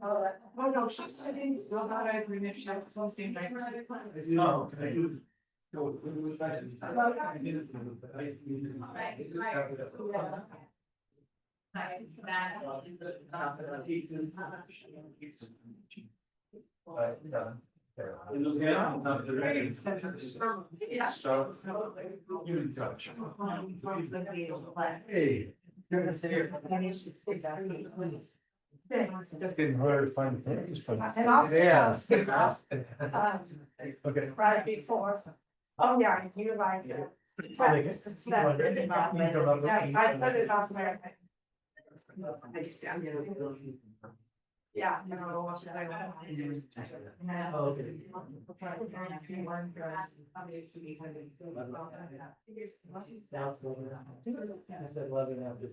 Oh, no, she's studying so hard. I bring it. She's posting my. Oh, thank you. Hey. Getting hard to find things for that. And also, Yeah. Okay. right before. Oh, yeah, you're right. I put it on there. Yeah. I said 11 after.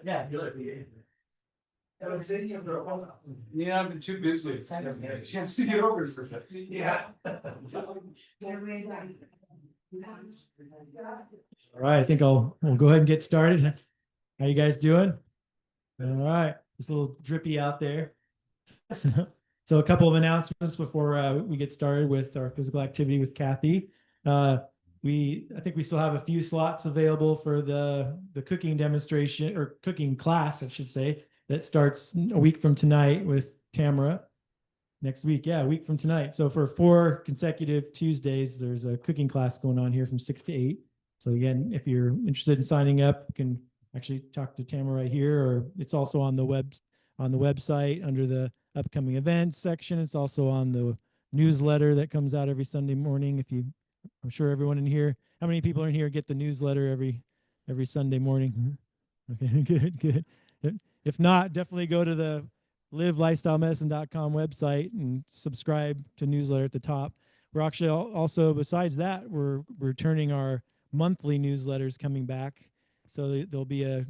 Yeah, good. Yeah, I've been too busy. Can't see you over for that. Yeah. All right, I think we'll go ahead and get started. How you guys doing? All right, it's a little drippy out there. So a couple of announcements before we get started with our physical activity with Kathy. I think we still have a few slots available for the cooking demonstration or cooking class, I should say, that starts a week from tonight with Tamara. Next week, yeah, a week from tonight. So for 4 consecutive Tuesdays, there's a cooking class going on here from 6 to 8. So again, if you're interested in signing up, you can actually talk to Tamara right here, or it's also on the website under the upcoming events section. It's also on the newsletter that comes out every Sunday morning. I'm sure everyone in here, how many people in here get the newsletter every Sunday morning? Okay, good. If not, definitely go to the livelifestylemedicine.com website and subscribe to newsletter at the top. We're actually also, besides that, we're turning our monthly newsletters coming back. So there'll be a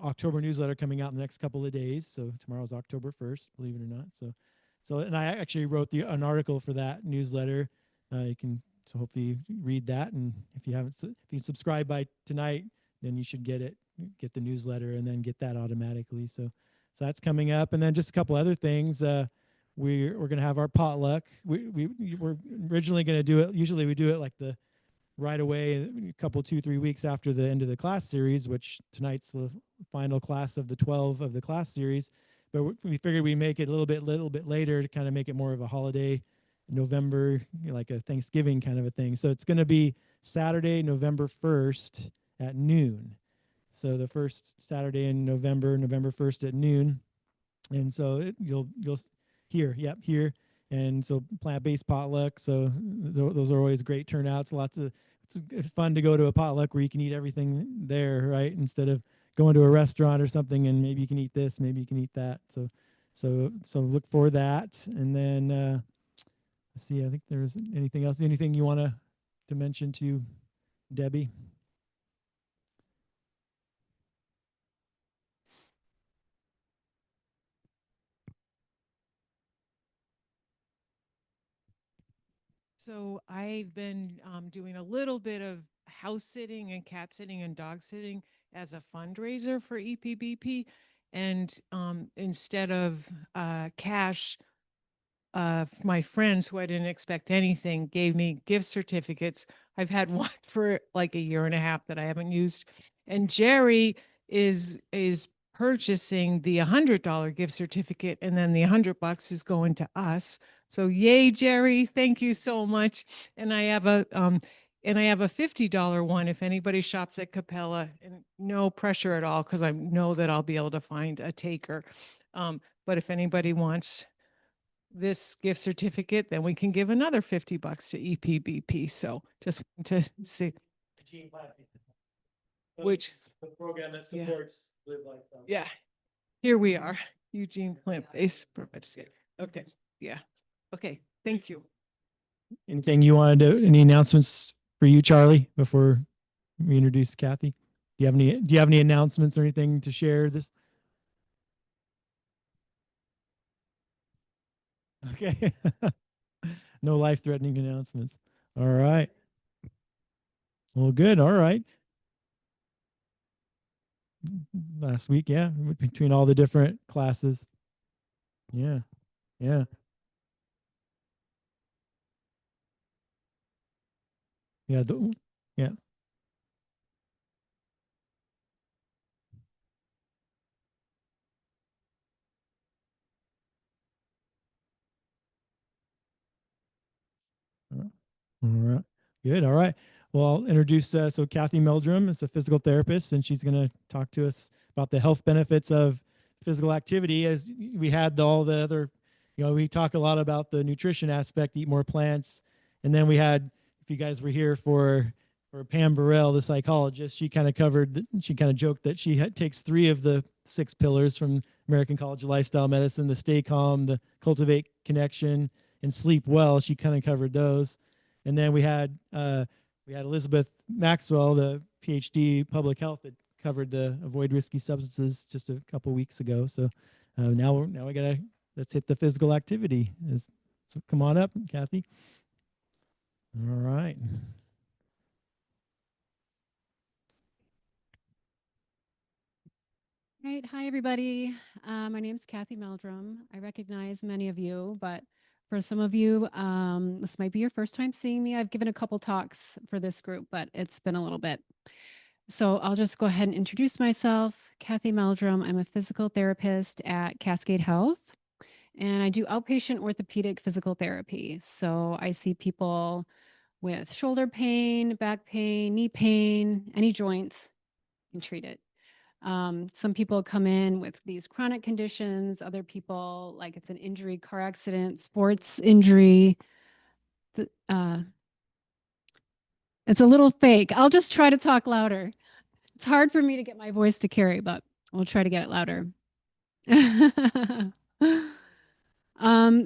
October newsletter coming out in the next couple of days. So tomorrow's October 1st, believe it or not. And I actually wrote an article for that newsletter. You can hopefully read that. And if you subscribe by tonight, then you should get the newsletter and then get that automatically. So that's coming up. And then just a couple other things. We're going to have our potluck. We're originally going to do it. Usually we do it like right away, a couple, 2-3 weeks after the end of the class series, which tonight's the final class of the 12 of the class series. But we figured we make it a little bit later to kind of make it more of a holiday, November, like a Thanksgiving kind of a thing. So it's going to be Saturday, November 1st at noon. So the first Saturday in November 1st at noon. And so you'll here. And so plant-based potluck. So those are always great turnouts. It's fun to go to a potluck where you can eat everything there, right? Instead of going to a restaurant or something and maybe you can eat this, maybe you can eat that. So look for that. And then let's see, I think there's anything else. Anything you want to mention to Debbie? So I've been doing a little bit of house sitting and cat sitting and dog sitting as a fundraiser for EPBP. And instead of cash, my friends, who I didn't expect anything, gave me gift certificates. I've had one for like a year and a half that I haven't used. And Jerry is purchasing the $100 gift certificate, and then the $100 is going to us. So yay, Jerry, thank you so much. And I have a $50 one if anybody shops at Capella, and no pressure at all because I know that I'll be able to find a taker. But if anybody wants this gift certificate, then we can give another $50 to EPBP. So just to see which the program that supports Live Lifestyle. Yeah, here we are, Eugene plant-based provider. Okay, yeah, okay, thank you. Anything you wanted to? Any announcements for you, Charlie, before we introduce Kathy? Do you have any announcements or anything to share this? Okay. No life-threatening announcements. All right. Well, good. All right. Last week, yeah, between all the different classes. Yeah. Yeah. Yeah. Yeah. All right. Good. All right. Well, I'll introduce so Kathy Meldrum is a physical therapist, and she's going to talk to us about the health benefits of physical activity. As we had all the other, we talk a lot about the nutrition aspect, eat more plants, and then we had, if you guys were here for Pam Burrell, the psychologist, she kind of covered. She kind of joked that she takes 3 of the 6 pillars from American College of Lifestyle Medicine: the stay calm, the cultivate connection, and sleep well. She kind of covered those. And then we had Elizabeth Maxwell, the PhD public health, that covered the avoid risky substances just a couple weeks ago. So now we gotta let's hit the physical activity. So come on up, Kathy. All right. Right. Hi, everybody. My name is Kathy Meldrum. I recognize many of you, but for some of you, this might be your first time seeing me. I've given a couple talks for this group, but it's been a little bit. So I'll just go ahead and introduce myself. Kathy Meldrum. I'm a physical therapist at Cascade Health, and I do outpatient orthopedic physical therapy. So I see people with shoulder pain, back pain, knee pain, any joint, and treat it. Some people come in with these chronic conditions, other people, like it's an injury, car accident, sports injury. th- Uh, it's a little fake. I'll just try to talk louder. It's hard for me to get my voice to carry, but we'll try to get it louder.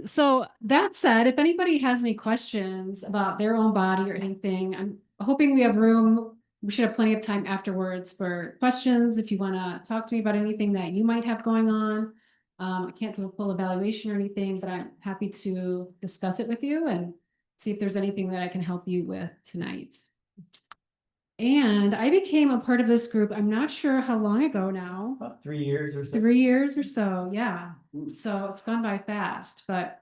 So that said, if anybody has any questions about their own body or anything, I'm hoping we have room. We should have plenty of time afterwards for questions. If you want to talk to me about anything that you might have going on, I can't do a full evaluation or anything, but I'm happy to discuss it with you and see if there's anything that I can help you with tonight. And I became a part of this group, I'm not sure how long ago now. About 3 years or so. 3 years or so, yeah. So it's gone by fast, but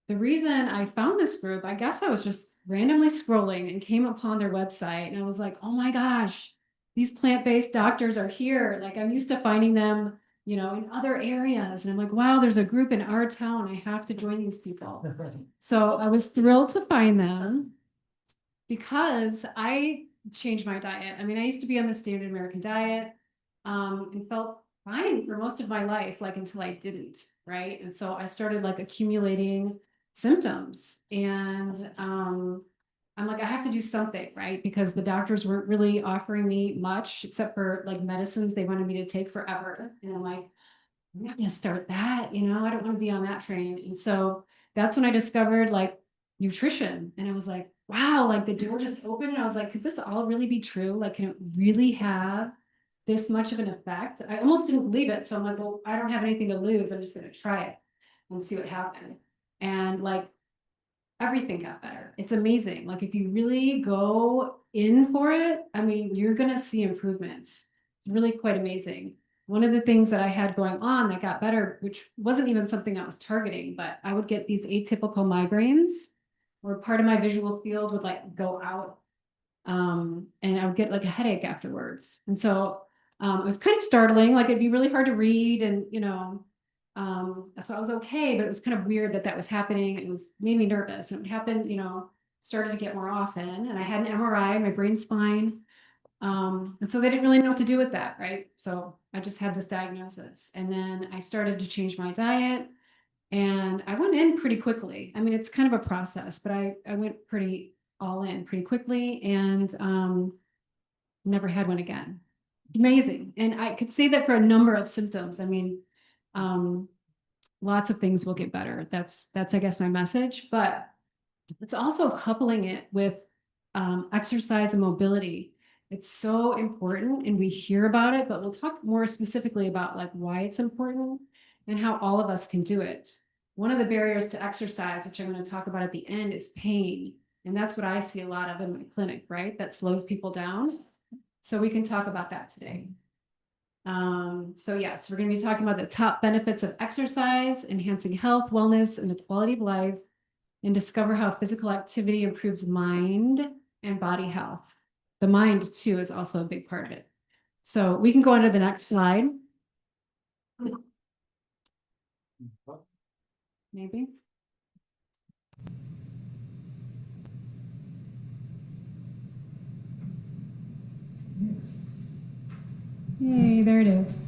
the reason I found this group, I guess I was just randomly scrolling and came upon their website and I was like, oh my gosh, these plant-based doctors are here. Like I'm used to finding them, in other areas. And I'm like, wow, there's a group in our town. I have to join these people. So I was thrilled to find them because I changed my diet. I mean, I used to be on the standard American diet, and felt fine for most of my life, like until I didn't, right? And so I started like accumulating symptoms and, I'm like, I have to do something, right? Because the doctors weren't really offering me much except for like medicines they wanted me to take forever. And I'm like, I'm not gonna start that, I don't want to be on that train. And so that's when I discovered like nutrition. And I was like, wow, like the door just opened. And I was like, could this all really be true? Like, can it really have this much of an effect? I almost didn't believe it. So I'm like, well, I don't have anything to lose. I'm just gonna try it and see what happened. And like everything got better. It's amazing. Like if you really go in for it, I mean, you're gonna see improvements. It's really quite amazing. One of the things that I had going on that got better, which wasn't even something I was targeting, but I would get these atypical migraines where part of my visual field would like go out. And I would get like a headache afterwards. And so it was kind of startling, like it'd be really hard to read and, so I was okay, but it was kind of weird that that was happening. It was made me nervous and it would happen, started to get more often and I had an MRI, my brain's fine. And so they didn't really know what to do with that, right? So I just had this diagnosis and then I started to change my diet and I went in pretty quickly. I mean, it's kind of a process, but I went pretty all in pretty quickly and never had one again. Amazing. And I could say that for a number of symptoms. I mean, lots of things will get better. That's I guess my message, but it's also coupling it with exercise and mobility. It's so important and we hear about it, but we'll talk more specifically about like why it's important and how all of us can do it. One of the barriers to exercise, which I'm going to talk about at the end, is pain. And that's what I see a lot of in my clinic, right? That slows people down. So we can talk about that today. So yes, we're going to be talking about the top benefits of exercise, enhancing health, wellness, and the quality of life, and discover how physical activity improves mind and body health. The mind too is also a big part of it. So we can go on to the next slide. Maybe. Yay, there it is.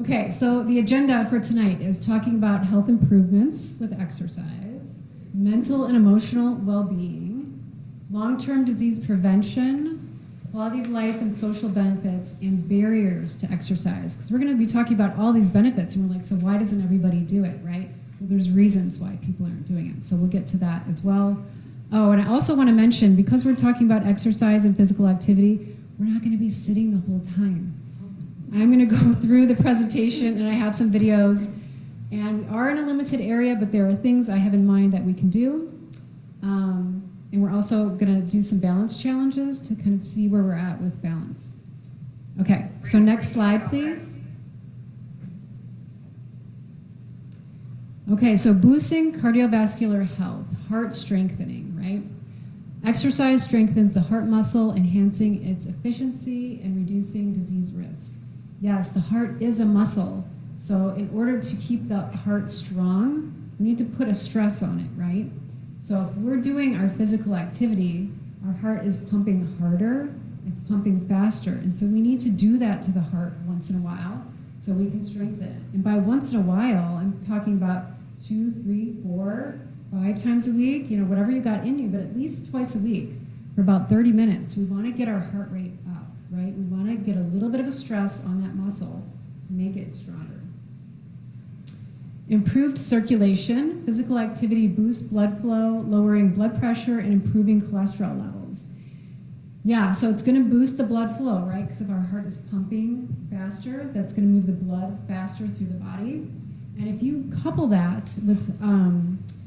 Okay, so the agenda for tonight is talking about health improvements with exercise, mental and emotional well-being, long-term disease prevention, quality of life and social benefits, and barriers to exercise. Because we're going to be talking about all these benefits, and we're like, so why doesn't everybody do it, right? Well, there's reasons why people aren't doing it, so we'll get to that as well. Oh, and I also want to mention, because we're talking about exercise and physical activity, we're not going to be sitting the whole time. I'm going to go through the presentation, and I have some videos, and we are in a limited area, but there are things I have in mind that we can do. And we're also going to do some balance challenges to kind of see where we're at with balance. Okay, so next slide, please. Okay, so boosting cardiovascular health, heart strengthening, right? Exercise strengthens the heart muscle, enhancing its efficiency and reducing disease risk. Yes, the heart is a muscle. So in order to keep the heart strong, we need to put a stress on it, right? So if we're doing our physical activity, our heart is pumping harder, it's pumping faster. And so we need to do that to the heart once in a while so we can strengthen it. And by once in a while, I'm talking about 2, 3, 4, 5 times a week, you know, whatever you got in you, but at least twice a week for about 30 minutes. We want to get our heart rate up, right? We want to get a little bit of a stress on that muscle to make it stronger. Improved circulation. Physical activity boosts blood flow, lowering blood pressure and improving cholesterol levels. Yeah, so it's going to boost the blood flow, right? Because if our heart is pumping faster, that's going to move the blood faster through the body. And if you couple that with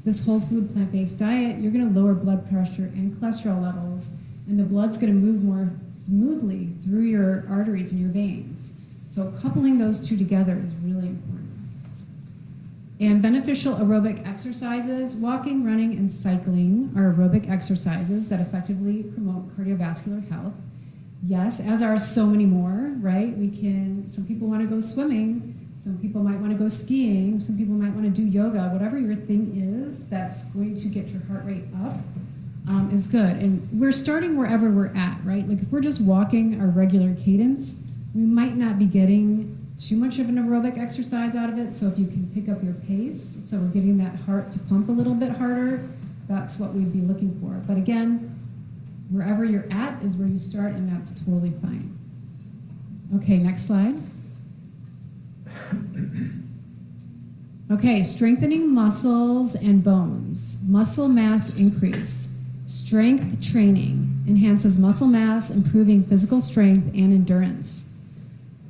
this whole food plant-based diet, you're going to lower blood pressure and cholesterol levels, and the blood's going to move more smoothly through your arteries and your veins. So coupling those two together is really important. And beneficial aerobic exercises, walking, running, and cycling are aerobic exercises that effectively promote cardiovascular health. Yes, as are so many more, right? Some people want to go swimming, some people might want to go skiing, some people might want to do yoga, whatever your thing is that's going to get your heart rate up is good. And we're starting wherever we're at, right? Like if we're just walking our regular cadence, we might not be getting too much of an aerobic exercise out of it. So if you can pick up your pace, so we're getting that heart to pump a little bit harder, that's what we'd be looking for. But again, wherever you're at is where you start, and that's totally fine. Okay, next slide. Okay, strengthening muscles and bones. Muscle mass increase. Strength training enhances muscle mass, improving physical strength and endurance.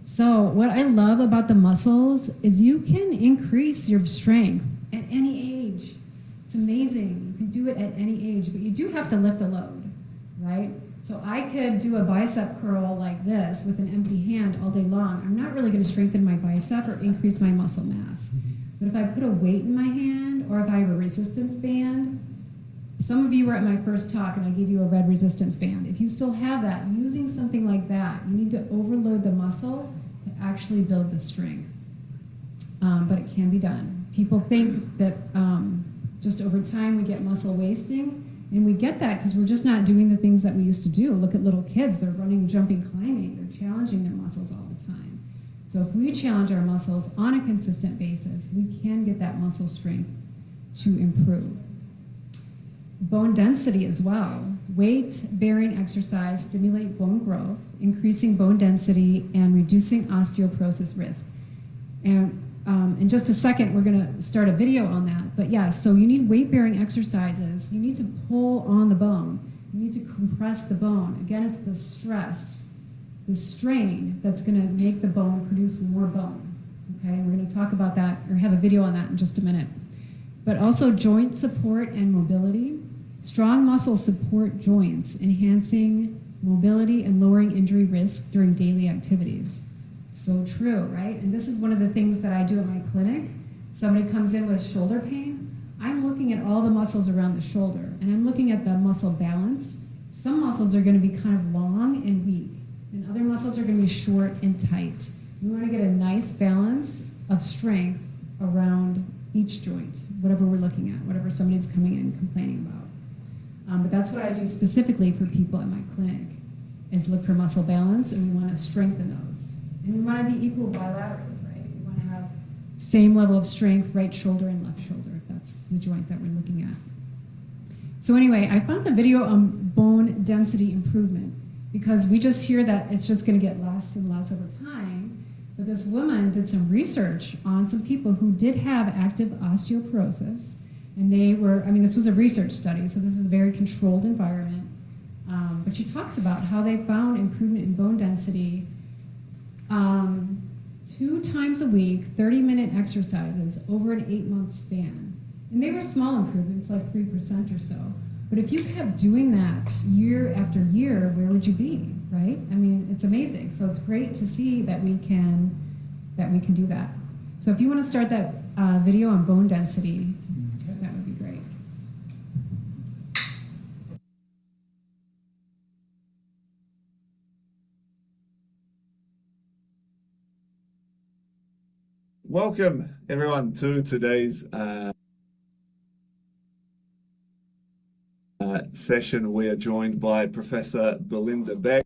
So what I love about the muscles is you can increase your strength at any age. It's amazing. You can do it at any age, but you do have to lift a load, right? So I could do a bicep curl like this with an empty hand all day long. I'm not really going to strengthen my bicep or increase my muscle mass. But if I put a weight in my hand, or if I have a resistance band, some of you were at my first talk and I gave you a red resistance band. If you still have that, using something like that, you need to overload the muscle to actually build the strength. But it can be done. People think that just over time we get muscle wasting, and we get that because we're just not doing the things that we used to do. Look at little kids, they're running, jumping, climbing, they're challenging their muscles all the time. So if we challenge our muscles on a consistent basis, we can get that muscle strength to improve. Bone density as well. Weight-bearing exercise stimulate bone growth, increasing bone density and reducing osteoporosis risk. And in just a second, we're going to start a video on that. But yeah, so you need weight-bearing exercises. You need to pull on the bone. You need to compress the bone. Again, it's the stress, the strain that's going to make the bone produce more bone. Okay, we're going to talk about that or have a video on that in just a minute. But also joint support and mobility. Strong muscles support joints, enhancing mobility and lowering injury risk during daily activities. So true, right? And this is one of the things that I do at my clinic. Somebody comes in with shoulder pain. I'm looking at all the muscles around the shoulder, and I'm looking at the muscle balance. Some muscles are going to be kind of long and weak, and other muscles are going to be short and tight. We want to get a nice balance of strength around each joint, whatever we're looking at, whatever somebody's coming in complaining about. But that's what I do specifically for people at my clinic, is look for muscle balance, and we want to strengthen those. And we want to be equal bilaterally, right? We want to have same level of strength, right shoulder and left shoulder, if that's the joint that we're looking at. So anyway, I found the video on bone density improvement, because we just hear that it's just going to get less and less over time. But this woman did some research on some people who did have active osteoporosis. And they were, I mean, this was a research study, so this is a very controlled environment. But she talks about how they found improvement in bone density 2 times a week, 30-minute exercises over an 8-month span. And they were small improvements, like 3% or so. But if you kept doing that year after year, where would you be, right? I mean, it's amazing. So it's great to see that we can do that. So if you want to start that video on bone density, that would be great. Welcome, everyone, to today's session. We are joined by Professor Belinda Beck.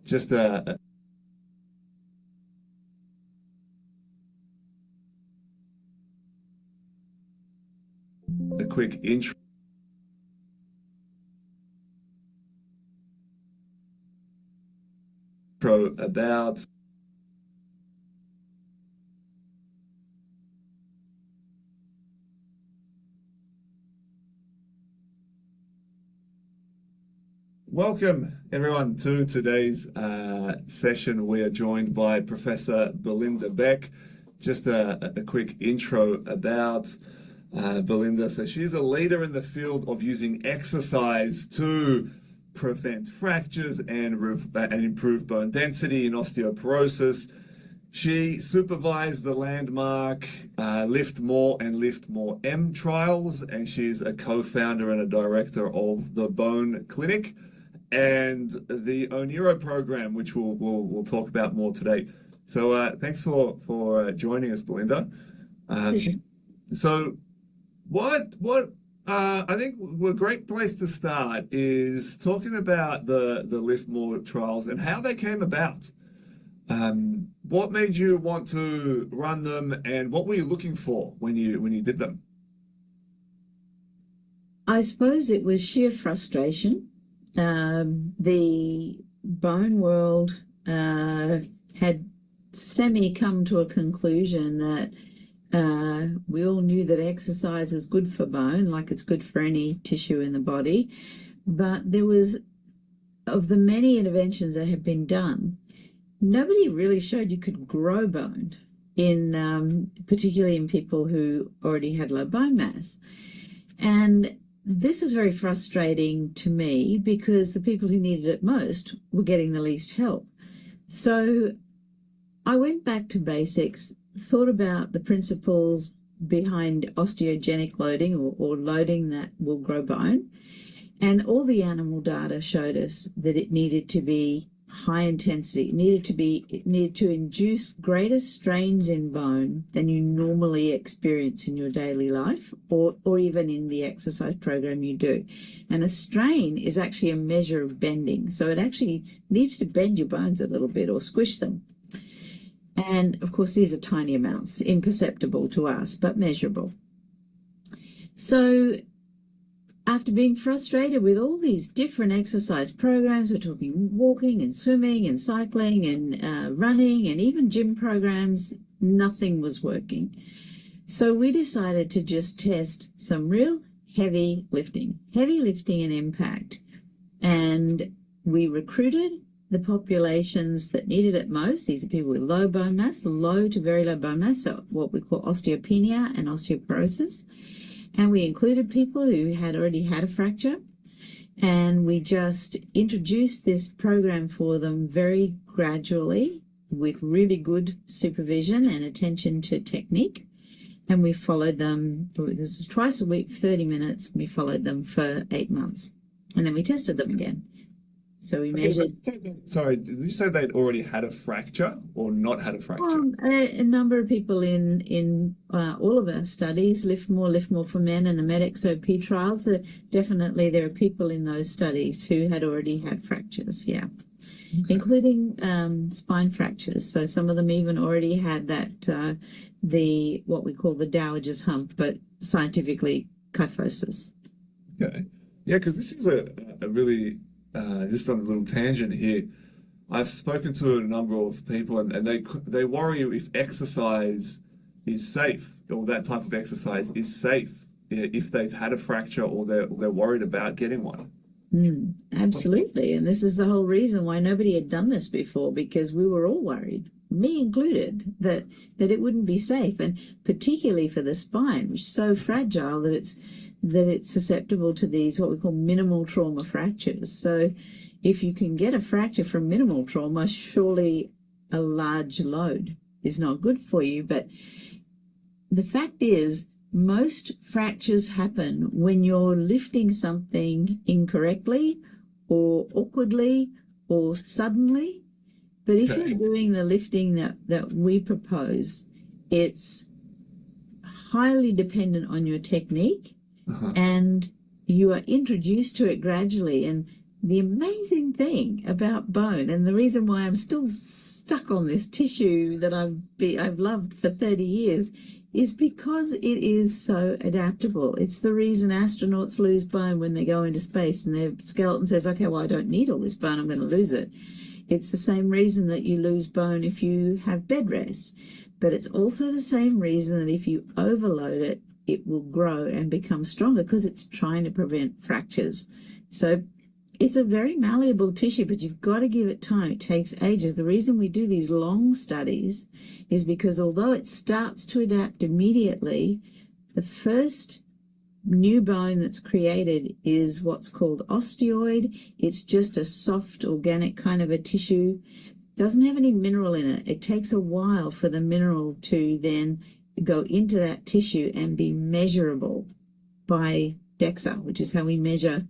Just a quick intro about welcome, everyone, to today's session. We are joined by Professor Belinda Beck. Just a quick intro about Belinda. So she's a leader in the field of using exercise to prevent fractures and improve bone density in osteoporosis. She supervised the landmark Lift More and Lift More M trials, and she's a co-founder and a director of the Bone Clinic and the Oniro program, which we'll talk about more today. So thanks for joining us, Belinda. So what I think a great place to start is talking about the Lift More trials and how they came about. What made you want to run them, and what were you looking for when you did them? I suppose it was sheer frustration. The bone world had come to a conclusion that we all knew that exercise is good for bone, like it's good for any tissue in the body. But there was, of the many interventions that had been done, nobody really showed you could grow bone, particularly in people who already had low bone mass. And this is very frustrating to me, because the people who needed it most were getting the least help. So I went back to basics, thought about the principles behind osteogenic loading, or loading that will grow bone. And all the animal data showed us that it needed to be high intensity. It needed to induce greater strains in bone than you normally experience in your daily life, or even in the exercise program you do. And a strain is actually a measure of bending. So it actually needs to bend your bones a little bit or squish them. And of course, these are tiny amounts, imperceptible to us, but measurable. So after being frustrated with all these different exercise programs, we're talking walking and swimming and cycling and running and even gym programs, nothing was working. So we decided to just test some real heavy lifting and impact. And we recruited the populations that needed it most. These are people with low bone mass, low to very low bone mass, so what we call osteopenia and osteoporosis. And we included people who had already had a fracture. And we just introduced this program for them very gradually with really good supervision and attention to technique. And we followed them, this was twice a week, 30 minutes. We followed them for 8 months. And then we tested them again. So we measured. Sorry, did you say they'd already had a fracture or not had a fracture? A number of people in all of our studies, Lift More for Men and the MedXOP trials, definitely there are people in those studies who had already had fractures, yeah. Okay. Including spine fractures. So some of them even already had that, what we call the dowager's hump, but scientifically kyphosis. Okay. Yeah, because this is a really, just on a little tangent here, I've spoken to a number of people and they worry if exercise is safe, or that type of exercise is safe if they've had a fracture or they're worried about getting one. Absolutely. And this is the whole reason why nobody had done this before, because we were all worried, me included, that it wouldn't be safe, and particularly for the spine, which is so fragile that it's susceptible to these what we call minimal trauma fractures. So if you can get a fracture from minimal trauma, surely a large load is not good for you. But the fact is, most fractures happen when you're lifting something incorrectly or awkwardly or suddenly. But if you're doing the lifting that we propose, it's highly dependent on your technique. And you are introduced to it gradually. And the amazing thing about bone, and the reason why I'm still stuck on this tissue that I've loved for 30 years, is because it is so adaptable. It's the reason astronauts lose bone when they go into space and their skeleton says, okay, well, I don't need all this bone, I'm going to lose it. It's the same reason that you lose bone if you have bed rest. But it's also the same reason that if you overload it, it will grow and become stronger, because it's trying to prevent fractures. So it's a very malleable tissue, but you've got to give it time. It takes ages. The reason we do these long studies is because although it starts to adapt immediately, the first new bone that's created is what's called osteoid. It's just a soft organic kind of a tissue. Doesn't have any mineral in it. It takes a while for the mineral to then go into that tissue and be measurable by DEXA, which is how we measure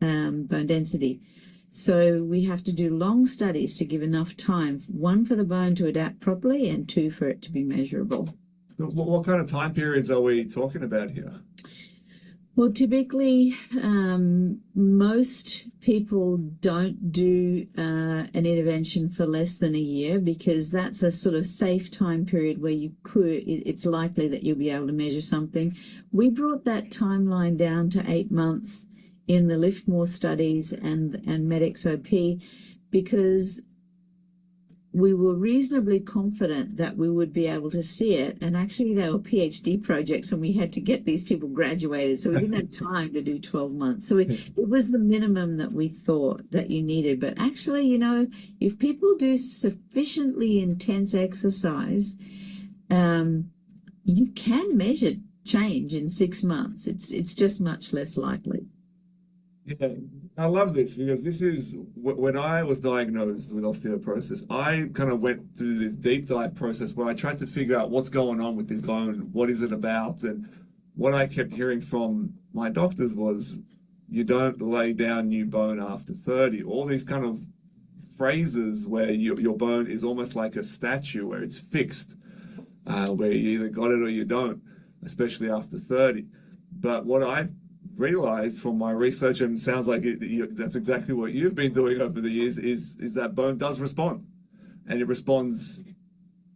bone density. So we have to do long studies to give enough time, one for the bone to adapt properly and two for it to be measurable. So what kind of time periods are we talking about here? Well, typically, most people don't do an intervention for less than a year, because that's a sort of safe time period where it's likely that you'll be able to measure something. We brought that timeline down to 8 months in the Lift More studies and MedXOP, because we were reasonably confident that we would be able to see it. And actually they were PhD projects and we had to get these people graduated. So we didn't have time to do 12 months. So it was the minimum that we thought that you needed. But actually, you know, if people do sufficiently intense exercise, you can measure change in 6 months. It's just much less likely. Yeah, I love this, because this is when I was diagnosed with osteoporosis, I kind of went through this deep dive process where I tried to figure out what's going on with this bone, what is it about, and what I kept hearing from my doctors was, you don't lay down new bone after 30. All these kind of phrases where your bone is almost like a statue, where it's fixed, where you either got it or you don't, especially after 30. But what I've realized from my research, and sounds like that's exactly what you've been doing over the years, is that bone does respond, and it responds.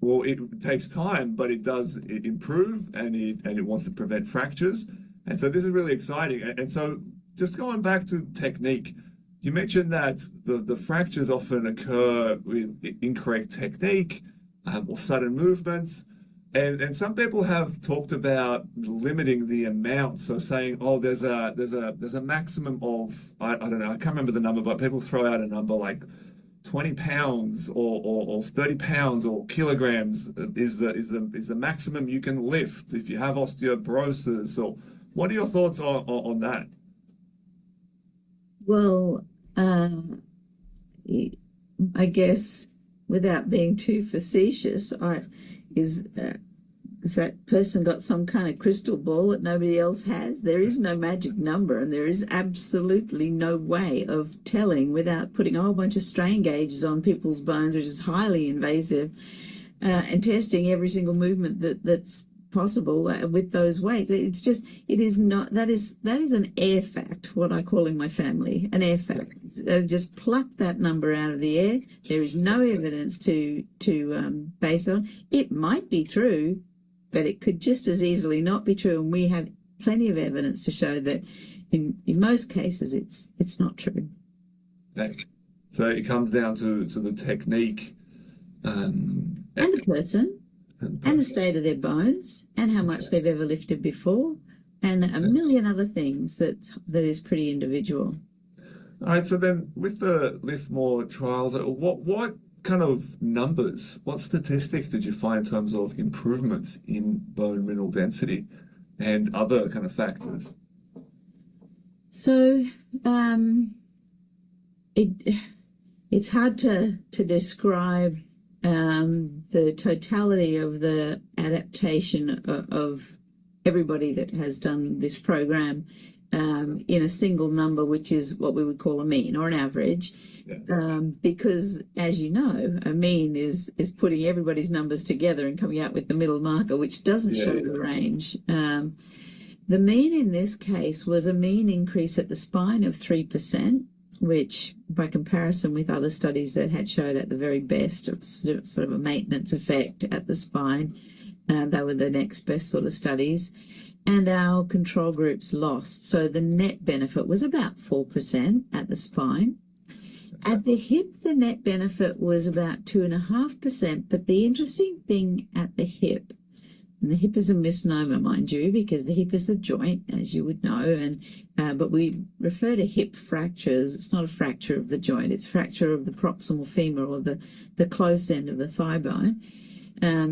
Well, it takes time, but it does improve, and it wants to prevent fractures, And so this is really exciting. And so just going back to technique, you mentioned that the fractures often occur with incorrect technique or sudden movements. And some people have talked about limiting the amount. So saying, oh, there's a maximum of, I don't know, I can't remember the number, but people throw out a number like 20 pounds or 30 pounds or kilograms is the maximum you can lift if you have osteoporosis. Or what are your thoughts on that? Well, I guess without being too facetious, is that person got some kind of crystal ball that nobody else has? There is no magic number, and there is absolutely no way of telling without putting a whole bunch of strain gauges on people's bones, which is highly invasive, and testing every single movement that's possible with those weights. It's just, it is not, that is an air fact, what I call in my family, an air fact. They've just plucked that number out of the air. There is no evidence to base on. It might be true, but it could just as easily not be true. And we have plenty of evidence to show that in most cases it's not true. Okay. So it comes down to the technique and the person. And the state of their bones, and how much they've ever lifted before, and a million other things that is pretty individual. All right. So then, with the Lift More trials, what kind of numbers, what statistics did you find in terms of improvements in bone mineral density and other kind of factors? So it's hard to describe the totality of the adaptation of everybody that has done this program in a single number, which is what we would call a mean or an average. Yeah. Because, as you know, a mean is putting everybody's numbers together and coming out with the middle marker, which doesn't show the range. The mean in this case was a mean increase at the spine of 3%. Which, by comparison with other studies that had showed at the very best, it's sort of a maintenance effect at the spine. They were the next best sort of studies. And our control groups lost. So the net benefit was about 4% at the spine. At the hip, the net benefit was about 2.5%. But the interesting thing at the hip, and the hip is a misnomer, mind you, because the hip is the joint, as you would know, and but we refer to hip fractures. It's not a fracture of the joint; it's fracture of the proximal femur or the close end of the thigh bone.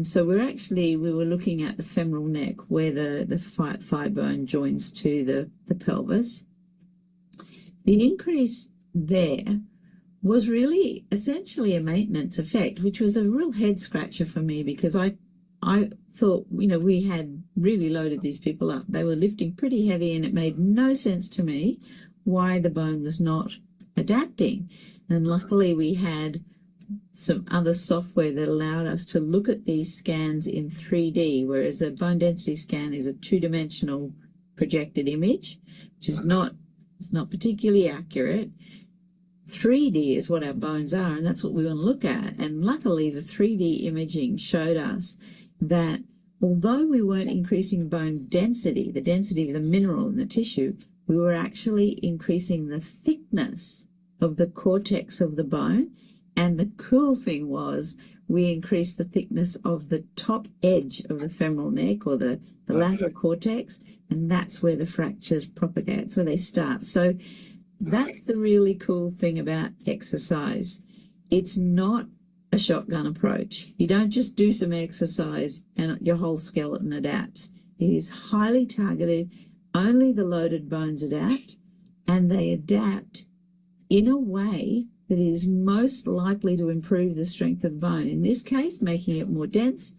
So we were looking at the femoral neck, where the thigh bone joins to the pelvis. The increase there was really essentially a maintenance effect, which was a real head scratcher for me, because I thought, we had really loaded these people up. They were lifting pretty heavy, and it made no sense to me why the bone was not adapting. And luckily we had some other software that allowed us to look at these scans in 3D, whereas a bone density scan is a two-dimensional projected image, which is it's not particularly accurate. 3D is what our bones are, and that's what we want to look at. And luckily the 3D imaging showed us that although we weren't increasing bone density, the density of the mineral in the tissue, we were actually increasing the thickness of the cortex of the bone. And the cool thing was we increased the thickness of the top edge of the femoral neck, or the lateral cortex, and that's where the fractures propagate. That's where they start. So that's the really cool thing about exercise. It's not a shotgun approach. You don't just do some exercise and your whole skeleton adapts. It is highly targeted. Only the loaded bones adapt, and they adapt in a way that is most likely to improve the strength of the bone. In this case, making it more dense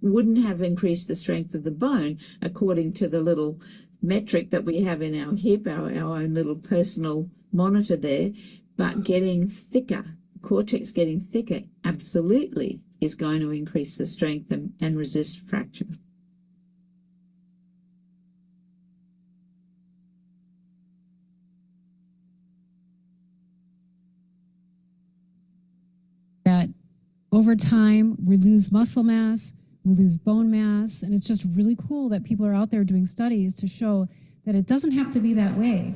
wouldn't have increased the strength of the bone, according to the little metric that we have in our hip, our own little personal monitor there. But getting thicker, the cortex getting thicker, absolutely is going to increase the strength and resist fracture. That over time we lose muscle mass, we lose bone mass, and it's just really cool that people are out there doing studies to show that it doesn't have to be that way.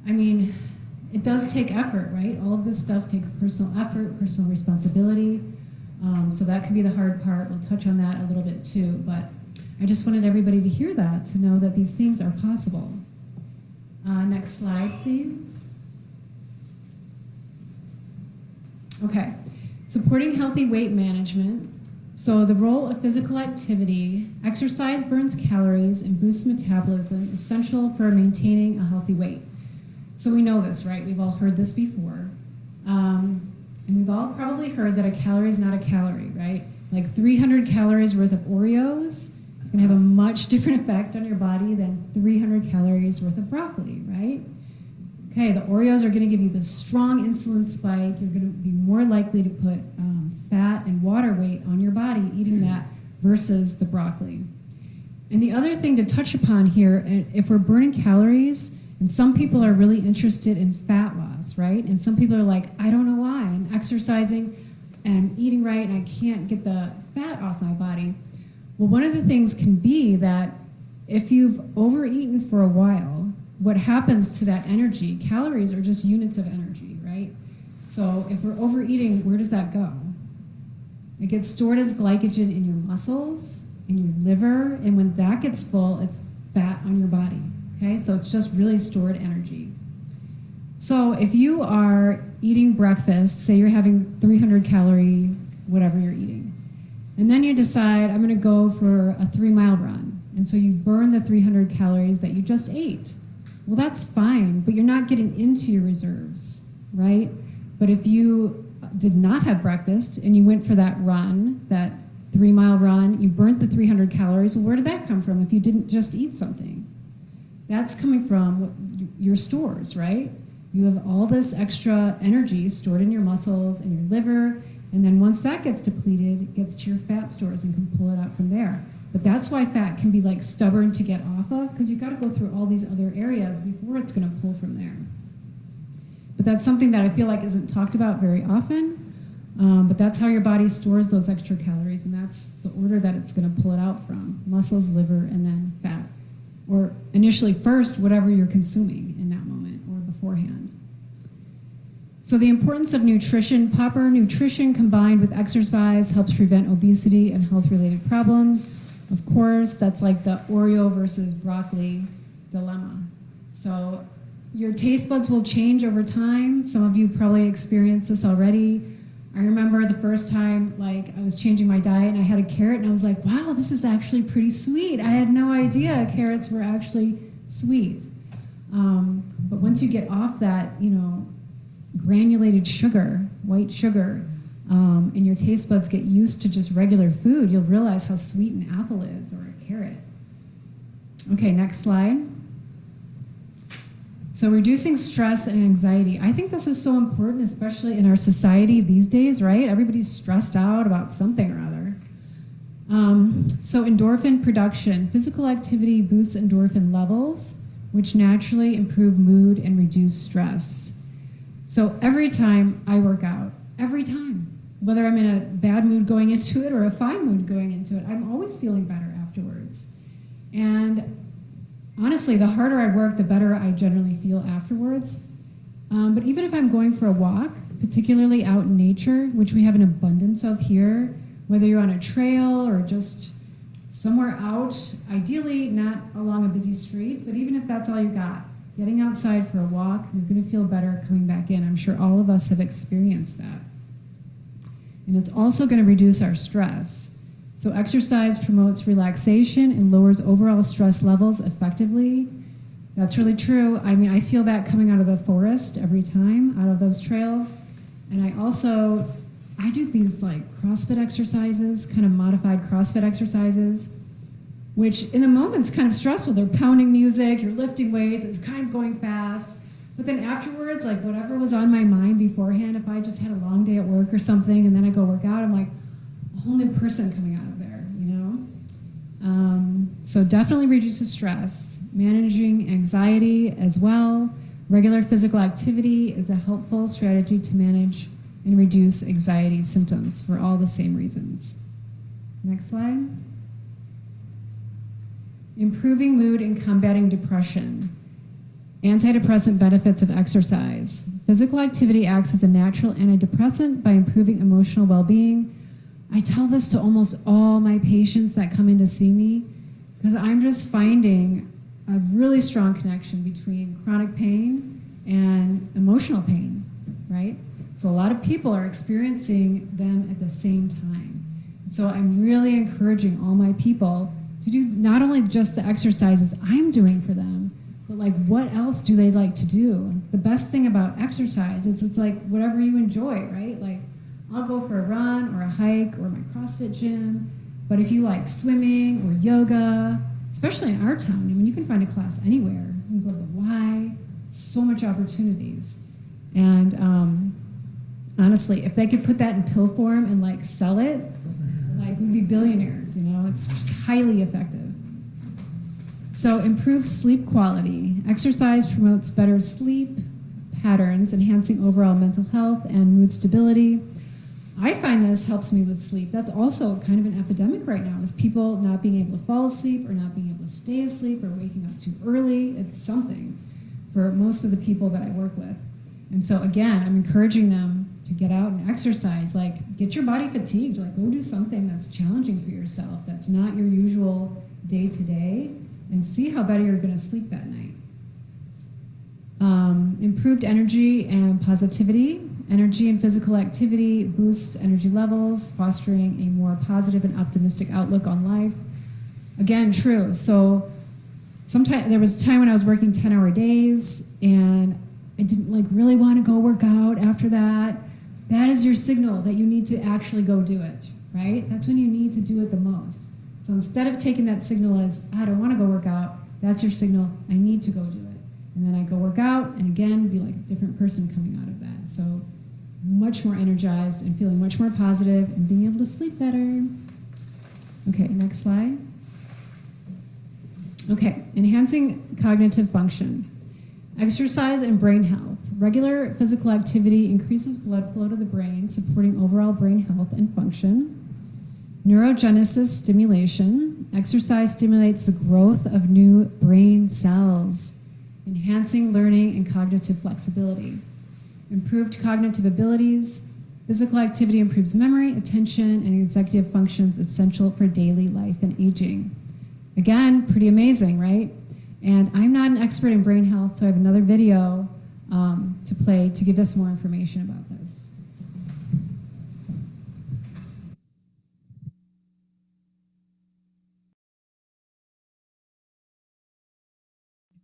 I mean, it does take effort, right? All of this stuff takes personal effort, personal responsibility. So that can be the hard part. We'll touch on that a little bit too, but I just wanted everybody to hear that, to know that these things are possible. Next slide, please. Okay, supporting healthy weight management. So the role of physical activity, exercise burns calories and boosts metabolism, essential for maintaining a healthy weight. So we know this, right? We've all heard this before. And we've all probably heard that a calorie is not a calorie, right? Like 300 calories worth of Oreos is gonna have a much different effect on your body than 300 calories worth of broccoli, right? Okay, the Oreos are gonna give you this strong insulin spike. You're gonna be more likely to put fat and water weight on your body eating that versus the broccoli. And the other thing to touch upon here, if we're burning calories, and some people are really interested in fat loss, right? And some people are like, I don't know why. I'm exercising and eating right and I can't get the fat off my body. Well, one of the things can be that if you've overeaten for a while, what happens to that energy, calories are just units of energy, right? So if we're overeating, where does that go? It gets stored as glycogen in your muscles, in your liver, and when that gets full, it's fat on your body. Okay, so it's just really stored energy. So if you are eating breakfast, say you're having 300 calorie, whatever you're eating, and then you decide, I'm gonna go for a 3-mile run. And so you burn the 300 calories that you just ate. Well, that's fine, but you're not getting into your reserves, right? But if you did not have breakfast and you went for that run, that 3-mile run, you burnt the 300 calories, well, where did that come from if you didn't just eat something? That's coming from your stores, right? You have all this extra energy stored in your muscles and your liver, and then once that gets depleted, it gets to your fat stores and can pull it out from there. But that's why fat can be like stubborn to get off of, because you've got to go through all these other areas before it's going to pull from there. But that's something that I feel like isn't talked about very often, but that's how your body stores those extra calories, and that's the order that it's going to pull it out from: muscles, liver, and then fat. Or initially first, whatever you're consuming in that moment or beforehand. So the importance of nutrition. Proper nutrition combined with exercise helps prevent obesity and health-related problems. Of course, that's like the Oreo versus broccoli dilemma. So your taste buds will change over time. Some of you probably experienced this already. I remember the first time, like, I was changing my diet and I had a carrot and I was like, wow, this is actually pretty sweet. I had no idea carrots were actually sweet. But once you get off that, granulated sugar, white sugar, and your taste buds get used to just regular food, you'll realize how sweet an apple is or a carrot. Okay, next slide. So reducing stress and anxiety. I think this is so important, especially in our society these days, right? Everybody's stressed out about something or other. So endorphin production. Physical activity boosts endorphin levels, which naturally improve mood and reduce stress. So every time I work out, every time, whether I'm in a bad mood going into it or a fine mood going into it, I'm always feeling better afterwards. And honestly, the harder I work, the better I generally feel afterwards. But even if I'm going for a walk, particularly out in nature, which we have an abundance of here, whether you're on a trail or just somewhere out, ideally not along a busy street, but even if that's all you got, getting outside for a walk, you're going to feel better coming back in. I'm sure all of us have experienced that. And it's also going to reduce our stress. So exercise promotes relaxation and lowers overall stress levels effectively. That's really true. I mean, I feel that coming out of the forest every time, out of those trails. And I do these like CrossFit exercises, kind of modified CrossFit exercises, which in the moment's kind of stressful. They're pounding music, you're lifting weights, it's kind of going fast. But then afterwards, like whatever was on my mind beforehand, if I just had a long day at work or something and then I go work out, I'm like a whole new person coming out of there, So definitely reduces stress. Managing anxiety as well. Regular physical activity is a helpful strategy to manage and reduce anxiety symptoms for all the same reasons. Next slide. Improving mood and combating depression. Antidepressant benefits of exercise. Physical activity acts as a natural antidepressant by improving emotional well-being. I tell this to almost all my patients that come in to see me because I'm just finding a really strong connection between chronic pain and emotional pain, right? So a lot of people are experiencing them at the same time. So I'm really encouraging all my people to do not only just the exercises I'm doing for them, but like what else do they like to do? The best thing about exercise is it's like whatever you enjoy, right? Like I'll go for a run or a hike or my CrossFit gym. But if you like swimming or yoga, especially in our town, I mean, you can find a class anywhere. You can go to the Y, so much opportunities. And honestly, if they could put that in pill form and like sell it, like we'd be billionaires, you know, it's just highly effective. So improved sleep quality. Exercise promotes better sleep patterns, enhancing overall mental health and mood stability. I find this helps me with sleep. That's also kind of an epidemic right now, is people not being able to fall asleep or not being able to stay asleep or waking up too early. It's something for most of the people that I work with. And so again, I'm encouraging them to get out and exercise, like get your body fatigued, like go do something that's challenging for yourself, that's not your usual day-to-day, and see how better you're gonna sleep that night. Improved energy and positivity. Energy and physical activity boosts energy levels, fostering a more positive and optimistic outlook on life. Again, true. So sometimes there was a time when I was working 10-hour days and I didn't like really want to go work out after that. That is your signal that you need to actually go do it, right? That's when you need to do it the most. So instead of taking that signal as, I don't want to go work out, that's your signal, I need to go do it. And then I go work out and again, be like a different person coming out of that. So much more energized and feeling much more positive and being able to sleep better. Okay, next slide. Okay, enhancing cognitive function. Exercise and brain health. Regular physical activity increases blood flow to the brain, supporting overall brain health and function. Neurogenesis stimulation. Exercise stimulates the growth of new brain cells, enhancing learning and cognitive flexibility. Improved cognitive abilities. Physical activity improves memory, attention, and executive functions essential for daily life and aging. Again, pretty amazing, right? And I'm not an expert in brain health, so I have another video to play to give us more information about this.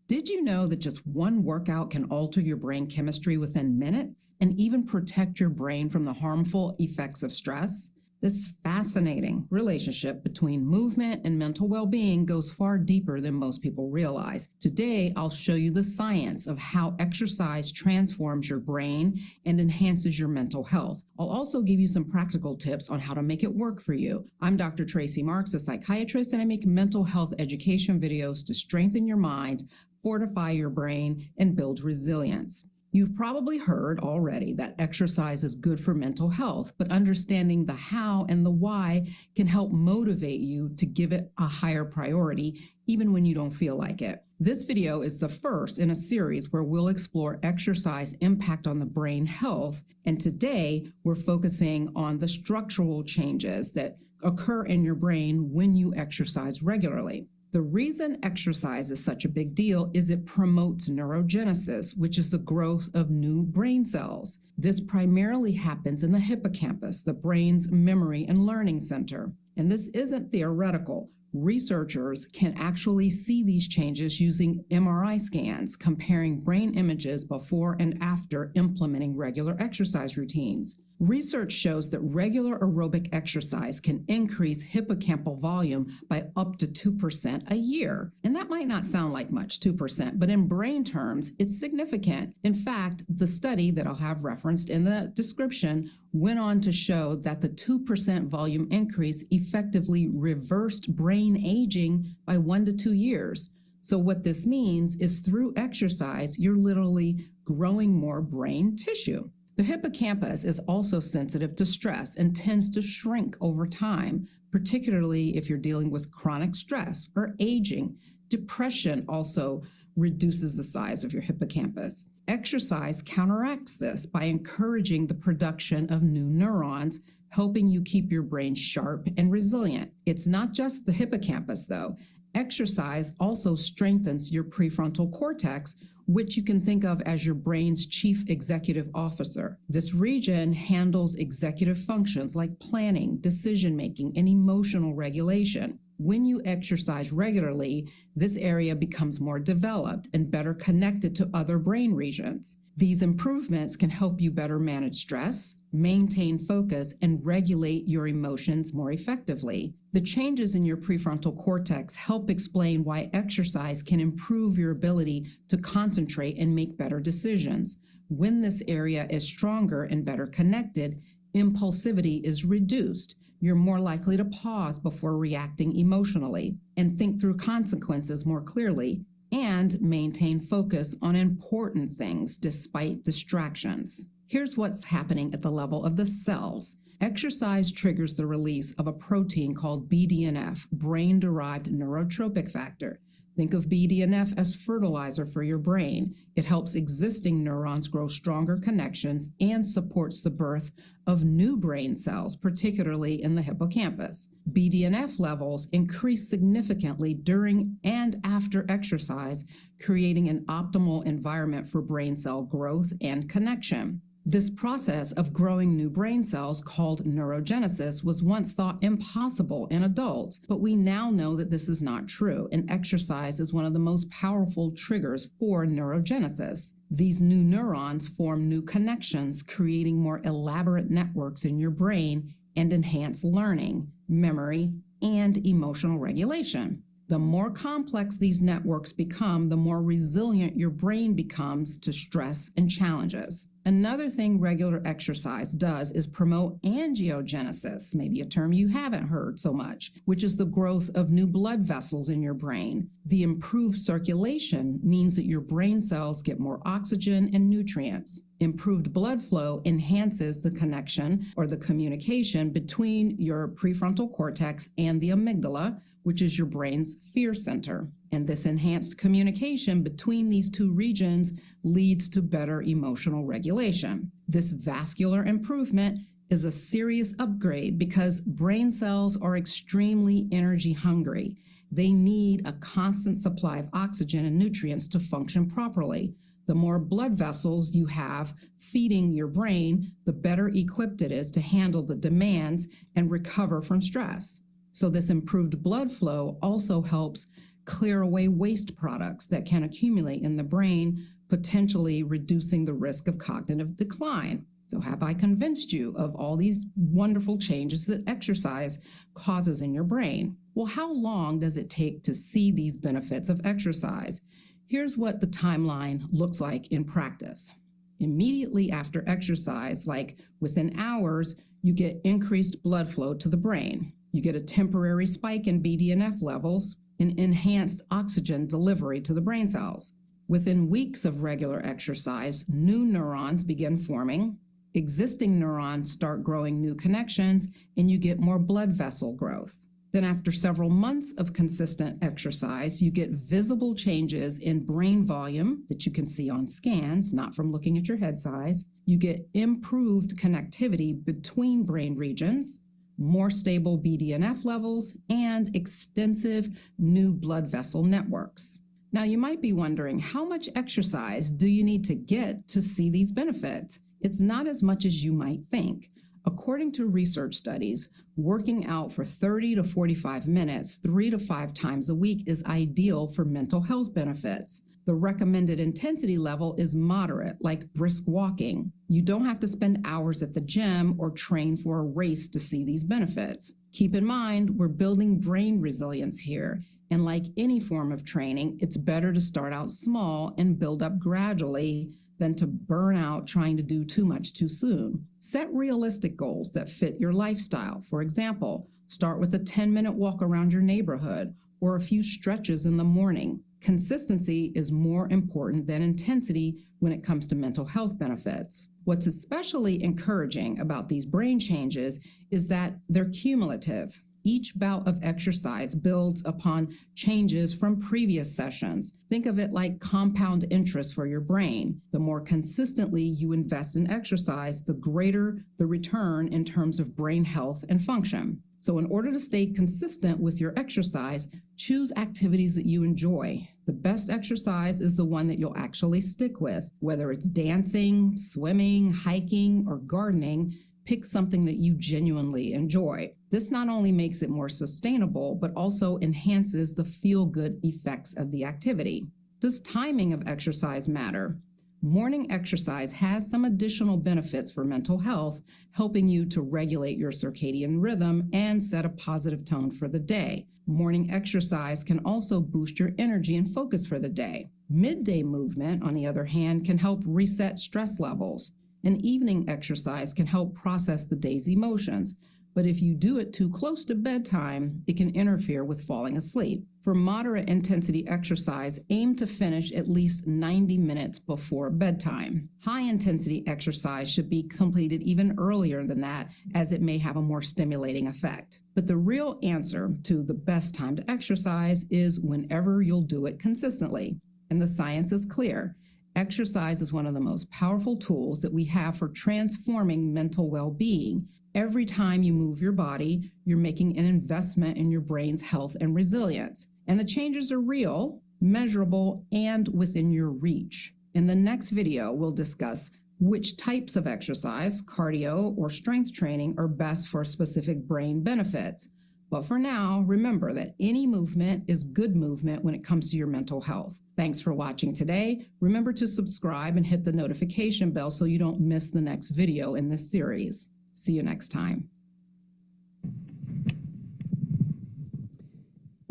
Did you know that just one workout can alter your brain chemistry within minutes and even protect your brain from the harmful effects of stress? This fascinating relationship between movement and mental well-being goes far deeper than most people realize. Today, I'll show you the science of how exercise transforms your brain and enhances your mental health. I'll also give you some practical tips on how to make it work for you. I'm Dr. Tracy Marks, a psychiatrist, and I make mental health education videos to strengthen your mind, fortify your brain, and build resilience. You've probably heard already that exercise is good for mental health, but understanding the how and the why can help motivate you to give it a higher priority, even when you don't feel like it. This video is the first in a series where we'll explore exercise impact on the brain health, and today we're focusing on the structural changes that occur in your brain when you exercise regularly. The reason exercise is such a big deal is it promotes neurogenesis, which is the growth of new brain cells. This primarily happens in the hippocampus, the brain's memory and learning center. And this isn't theoretical. Researchers can actually see these changes using MRI scans, comparing brain images before and after implementing regular exercise routines. Research shows that regular aerobic exercise can increase hippocampal volume by up to 2% a year. And that might not sound like much, 2%, but in brain terms, it's significant. In fact, the study that I'll have referenced in the description went on to show that the 2% volume increase effectively reversed brain aging by 1 to 2 years. So what this means is through exercise, you're literally growing more brain tissue. The hippocampus is also sensitive to stress and tends to shrink over time, particularly if you're dealing with chronic stress or aging. Depression also reduces the size of your hippocampus. Exercise counteracts this by encouraging the production of new neurons, helping you keep your brain sharp and resilient. It's not just the hippocampus, though. Exercise also strengthens your prefrontal cortex, which you can think of as your brain's chief executive officer. This region handles executive functions like planning, decision-making, and emotional regulation. When you exercise regularly, this area becomes more developed and better connected to other brain regions. These improvements can help you better manage stress, maintain focus, and regulate your emotions more effectively. The changes in your prefrontal cortex help explain why exercise can improve your ability to concentrate and make better decisions. When this area is stronger and better connected, impulsivity is reduced. You're more likely to pause before reacting emotionally and think through consequences more clearly, and maintain focus on important things despite distractions. Here's what's happening at the level of the cells. Exercise triggers the release of a protein called BDNF, brain-derived neurotrophic factor. Think of BDNF as fertilizer for your brain. It helps existing neurons grow stronger connections and supports the birth of new brain cells, particularly in the hippocampus. BDNF levels increase significantly during and after exercise, creating an optimal environment for brain cell growth and connection. This process of growing new brain cells, called neurogenesis, was once thought impossible in adults, but we now know that this is not true, and exercise is one of the most powerful triggers for neurogenesis. These new neurons form new connections, creating more elaborate networks in your brain and enhance learning, memory, and emotional regulation. The more complex these networks become, the more resilient your brain becomes to stress and challenges. Another thing regular exercise does is promote angiogenesis, maybe a term you haven't heard so much, which is the growth of new blood vessels in your brain. The improved circulation means that your brain cells get more oxygen and nutrients. Improved blood flow enhances the connection or the communication between your prefrontal cortex and the amygdala, which is your brain's fear center. And this enhanced communication between these two regions leads to better emotional regulation. This vascular improvement is a serious upgrade because brain cells are extremely energy hungry. They need a constant supply of oxygen and nutrients to function properly. The more blood vessels you have feeding your brain, the better equipped it is to handle the demands and recover from stress. So this improved blood flow also helps clear away waste products that can accumulate in the brain, potentially reducing the risk of cognitive decline. So have I convinced you of all these wonderful changes that exercise causes in your brain? Well, how long does it take to see these benefits of exercise? Here's what the timeline looks like in practice. Immediately after exercise, like within hours, you get increased blood flow to the brain. You get a temporary spike in BDNF levels and enhanced oxygen delivery to the brain cells. Within weeks of regular exercise, new neurons begin forming, existing neurons start growing new connections, and you get more blood vessel growth. Then after several months of consistent exercise, you get visible changes in brain volume that you can see on scans, not from looking at your head size. You get improved connectivity between brain regions, more stable BDNF levels, and extensive new blood vessel networks. Now you might be wondering, how much exercise do you need to get to see these benefits? It's not as much as you might think. According to research studies, working out for 30 to 45 minutes, 3 to 5 times a week is ideal for mental health benefits. The recommended intensity level is moderate, like brisk walking. You don't have to spend hours at the gym or train for a race to see these benefits. Keep in mind, we're building brain resilience here. And like any form of training, it's better to start out small and build up gradually than to burn out trying to do too much too soon. Set realistic goals that fit your lifestyle. For example, start with a 10-minute walk around your neighborhood or a few stretches in the morning. Consistency is more important than intensity when it comes to mental health benefits. What's especially encouraging about these brain changes is that they're cumulative. Each bout of exercise builds upon changes from previous sessions. Think of it like compound interest for your brain. The more consistently you invest in exercise, the greater the return in terms of brain health and function. So in order to stay consistent with your exercise, choose activities that you enjoy. The best exercise is the one that you'll actually stick with. Whether it's dancing, swimming, hiking, or gardening, pick something that you genuinely enjoy. This not only makes it more sustainable, but also enhances the feel-good effects of the activity. Does timing of exercise matter? Morning exercise has some additional benefits for mental health, helping you to regulate your circadian rhythm and set a positive tone for the day. Morning exercise can also boost your energy and focus for the day. Midday movement, on the other hand, can help reset stress levels. And evening exercise can help process the day's emotions. But if you do it too close to bedtime, it can interfere with falling asleep. For moderate intensity exercise, aim to finish at least 90 minutes before bedtime. High intensity exercise should be completed even earlier than that, as it may have a more stimulating effect. But the real answer to the best time to exercise is whenever you'll do it consistently. And the science is clear. Exercise is one of the most powerful tools that we have for transforming mental well-being. Every time you move your body, you're making an investment in your brain's health and resilience. And the changes are real, measurable, and within your reach. In the next video, we'll discuss which types of exercise, cardio, or strength training are best for specific brain benefits. But for now, remember that any movement is good movement when it comes to your mental health. Thanks for watching today. Remember to subscribe and hit the notification bell so you don't miss the next video in this series. See you next time.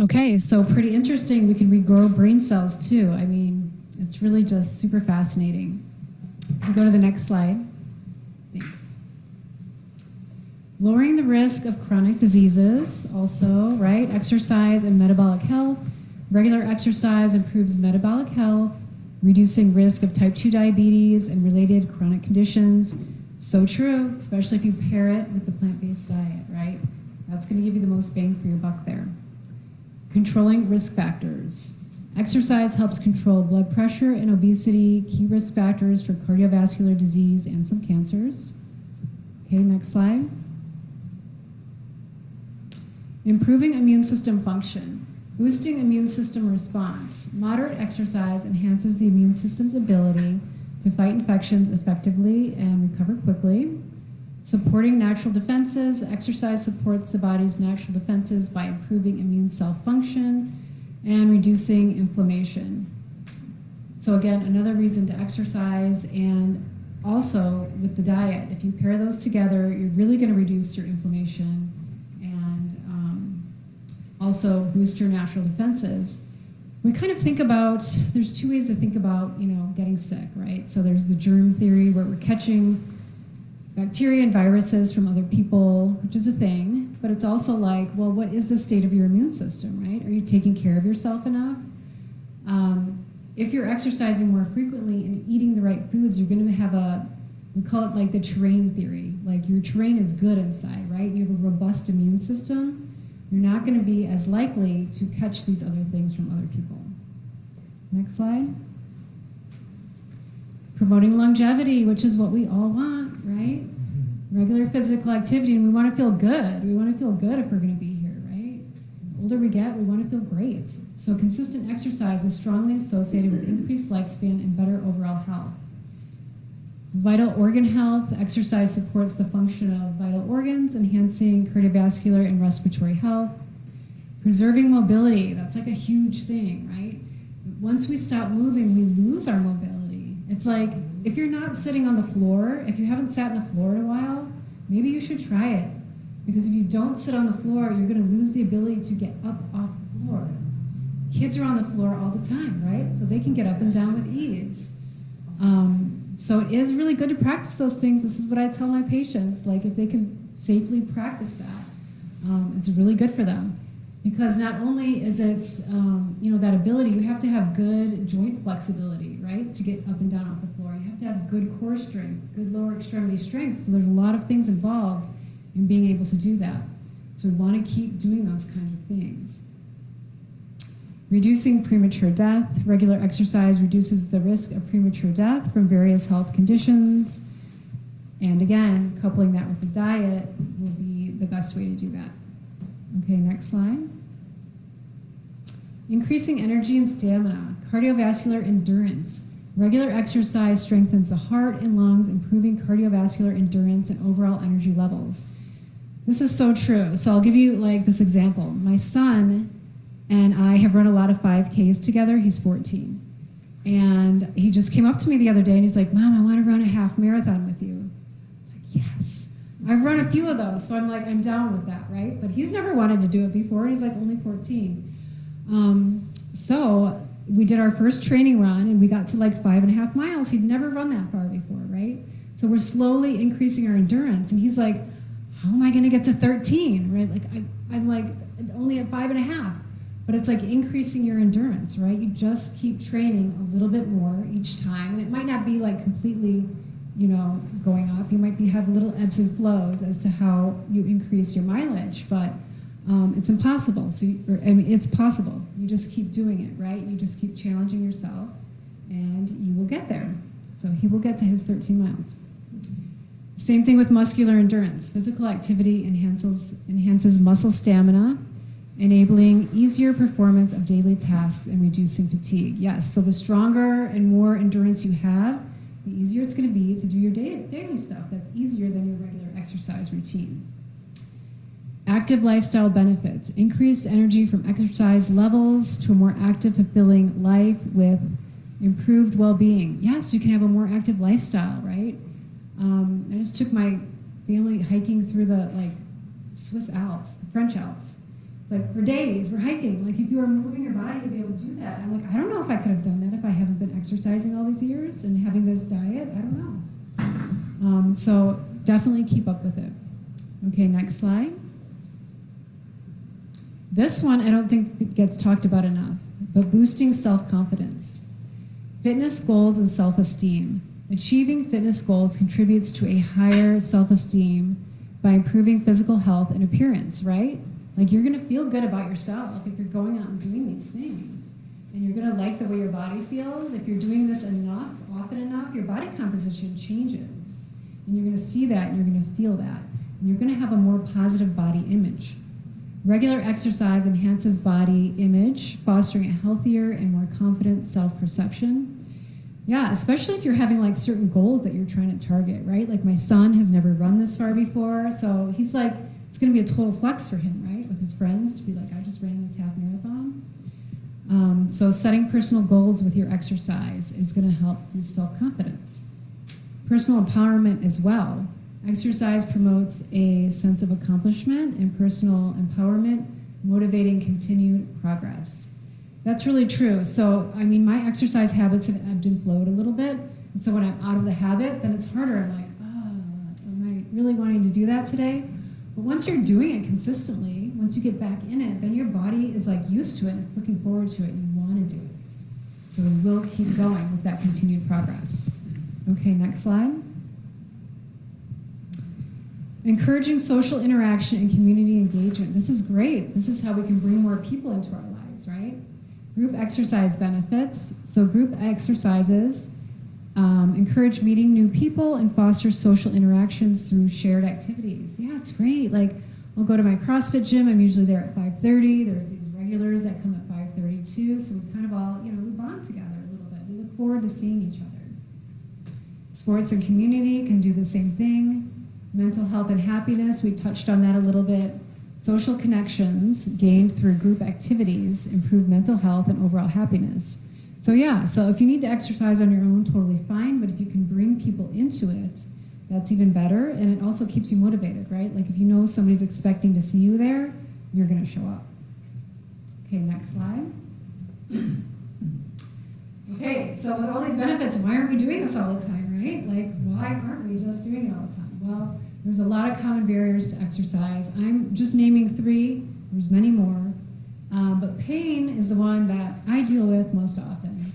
Okay, so pretty interesting. We can regrow brain cells too. I mean, it's really just super fascinating. We'll go to the next slide. Thanks. Lowering the risk of chronic diseases also, right? Exercise and metabolic health. Regular exercise improves metabolic health, reducing risk of type 2 diabetes and related chronic conditions. So true, especially if you pair it with the plant-based diet, right? That's going to give you the most bang for your buck there. Controlling risk factors. Exercise helps control blood pressure and obesity, key risk factors for cardiovascular disease and some cancers. Okay, next slide. Improving immune system function. Boosting immune system response. Moderate exercise enhances the immune system's ability to fight infections effectively and recover quickly. Supporting natural defenses. Exercise supports the body's natural defenses by improving immune cell function and reducing inflammation. So again, another reason to exercise, and also with the diet. If you pair those together, you're really going to reduce your inflammation and also boost your natural defenses. We kind of think about, there's two ways to think about, getting sick, right? So there's the germ theory where we're catching bacteria and viruses from other people, which is a thing, but it's also like, well, what is the state of your immune system, right? Are you taking care of yourself enough? If you're exercising more frequently and eating the right foods, you're gonna have we call it like the terrain theory, like your terrain is good inside, right? You have a robust immune system. You're not gonna be as likely to catch these other things from other people. Next slide. Promoting longevity, which is what we all want, right? Regular physical activity, and we want to feel good. We want to feel good if we're going to be here, right? The older we get, we want to feel great. So consistent exercise is strongly associated with increased lifespan and better overall health. Vital organ health. Exercise supports the function of vital organs, enhancing cardiovascular and respiratory health. Preserving mobility. That's like a huge thing, right? Once we stop moving, we lose our mobility. It's like, if you're not sitting on the floor, if you haven't sat on the floor in a while, maybe you should try it. Because if you don't sit on the floor, you're gonna lose the ability to get up off the floor. Kids are on the floor all the time, right? So they can get up and down with ease. So it is really good to practice those things. This is what I tell my patients, like if they can safely practice that, it's really good for them. Because not only is it, that ability, you have to have good joint flexibility, right? To get up and down off the floor. You have have to have good core strength, good lower extremity strength. So there's a lot of things involved in being able to do that. So we want to keep doing those kinds of things. Reducing premature death. Regular exercise reduces the risk of premature death from various health conditions. And again, coupling that with the diet will be the best way to do that. Okay, next slide. Increasing energy and stamina, cardiovascular endurance. Regular exercise strengthens the heart and lungs, improving cardiovascular endurance and overall energy levels. This is so true. So I'll give you like this example. My son and I have run a lot of 5Ks together. He's 14. And he just came up to me the other day and he's like, Mom, I want to run a half marathon with you. Like, yes. I've run a few of those, so I'm like, I'm down with that, right? But he's never wanted to do it before, and he's like only 14. So we did our first training run, and we got to like 5.5 miles. He'd never run that far before, right? So we're slowly increasing our endurance, and he's like, how am I going to get to 13, right? Like I'm like only at 5.5, but it's like increasing your endurance, right? You just keep training a little bit more each time, and it might not be like completely, going up. You might have little ebbs and flows as to how you increase your mileage, but it's impossible. It's possible. You just keep doing it, right? You just keep challenging yourself, and you will get there. So he will get to his 13 miles. Same thing with muscular endurance. Physical activity enhances muscle stamina, enabling easier performance of daily tasks and reducing fatigue. Yes, so the stronger and more endurance you have, the easier it's going to be to do your daily stuff. That's easier than your regular exercise routine. Active lifestyle benefits. Increased energy from exercise levels to a more active, fulfilling life with improved well-being. Yes, you can have a more active lifestyle, right? I just took my family hiking through the Swiss Alps, the French Alps. It's like for days, we're hiking. Like if you were moving your body to be able to do that. I'm like, I don't know if I could have done that if I haven't been exercising all these years and having this diet. I don't know. So definitely keep up with it. Okay, next slide. This one I don't think it gets talked about enough, but boosting self-confidence. Fitness goals and self-esteem. Achieving fitness goals contributes to a higher self-esteem by improving physical health and appearance, right? Like you're gonna feel good about yourself if you're going out and doing these things. And you're gonna like the way your body feels. If you're doing this enough, often enough, your body composition changes. And you're gonna see that and you're gonna feel that. And you're gonna have a more positive body image. Regular exercise enhances body image, fostering a healthier and more confident self-perception. Yeah, especially if you're having like certain goals that you're trying to target, right? Like my son has never run this far before, so he's like, it's gonna be a total flex for him, right? With his friends to be like, I just ran this half marathon. So setting personal goals with your exercise is gonna help boost self-confidence. Personal empowerment as well. Exercise promotes a sense of accomplishment and personal empowerment, motivating continued progress. That's really true. So, I mean, my exercise habits have ebbed and flowed a little bit. And so when I'm out of the habit, then it's harder. I'm like, am I really wanting to do that today? But once you're doing it consistently, once you get back in it, then your body is like used to it and it's looking forward to it and you want to do it. So we will keep going with that continued progress. Okay, next slide. Encouraging social interaction and community engagement. This is great. This is how we can bring more people into our lives, right? Group exercise benefits. So group exercises encourage meeting new people and foster social interactions through shared activities. Yeah, it's great. Like I'll go to my CrossFit gym. I'm usually there at 5:30. There's these regulars that come at 5:30 too. So we kind of all, we bond together a little bit. We look forward to seeing each other. Sports and community can do the same thing. Mental health and happiness, we touched on that a little bit. Social connections gained through group activities improve mental health and overall happiness. So yeah, so if you need to exercise on your own, totally fine, but if you can bring people into it, that's even better, and it also keeps you motivated, right? Like if you know somebody's expecting to see you there, you're gonna show up. Okay, next slide. Okay, so with all these benefits, why aren't we doing this all the time, right? Like, why aren't we just doing it all the time? Well, there's a lot of common barriers to exercise. I'm just naming 3, there's many more. But pain is the one that I deal with most often.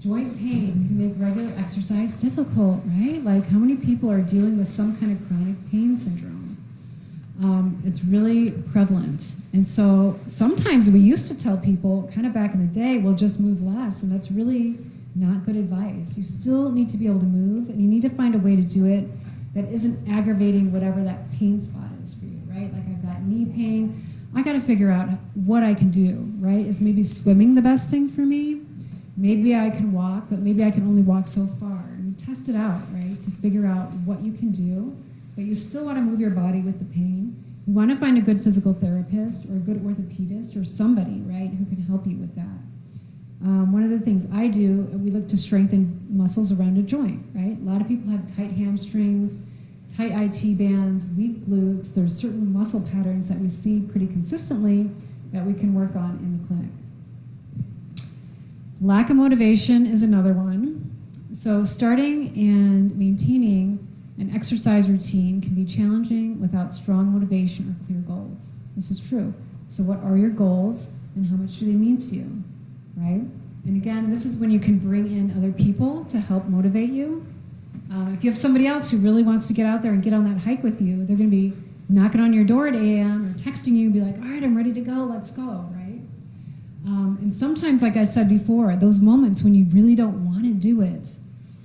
joint pain can make regular exercise difficult, right? Like how many people are dealing with some kind of chronic pain syndrome? It's really prevalent. And so sometimes we used to tell people kind of back in the day, well, just move less. And that's really not good advice. You still need to be able to move, and you need to find a way to do it that isn't aggravating whatever that pain spot is for you, right? Like I've got knee pain. I got to figure out what I can do, right? Is maybe swimming the best thing for me? Maybe I can walk, but maybe I can only walk so far. And you test it out, right? To figure out what you can do, but you still want to move your body with the pain. You want to find a good physical therapist or a good orthopedist or somebody, right, who can help you with that. One of the things I do, we look to strengthen muscles around a joint, right? A lot of people have tight hamstrings, tight IT bands, weak glutes. There's certain muscle patterns that we see pretty consistently that we can work on in the clinic. Lack of motivation is another one. So starting and maintaining an exercise routine can be challenging without strong motivation or clear goals. This is true. So what are your goals and how much do they mean to you, right? And again, this is when you can bring in other people to help motivate you. If you have somebody else who really wants to get out there and get on that hike with you, they're going to be knocking on your door at 8 a.m. or texting you and be like, all right, I'm ready to go, let's go, right? And sometimes, like I said before, those moments when you really don't want to do it,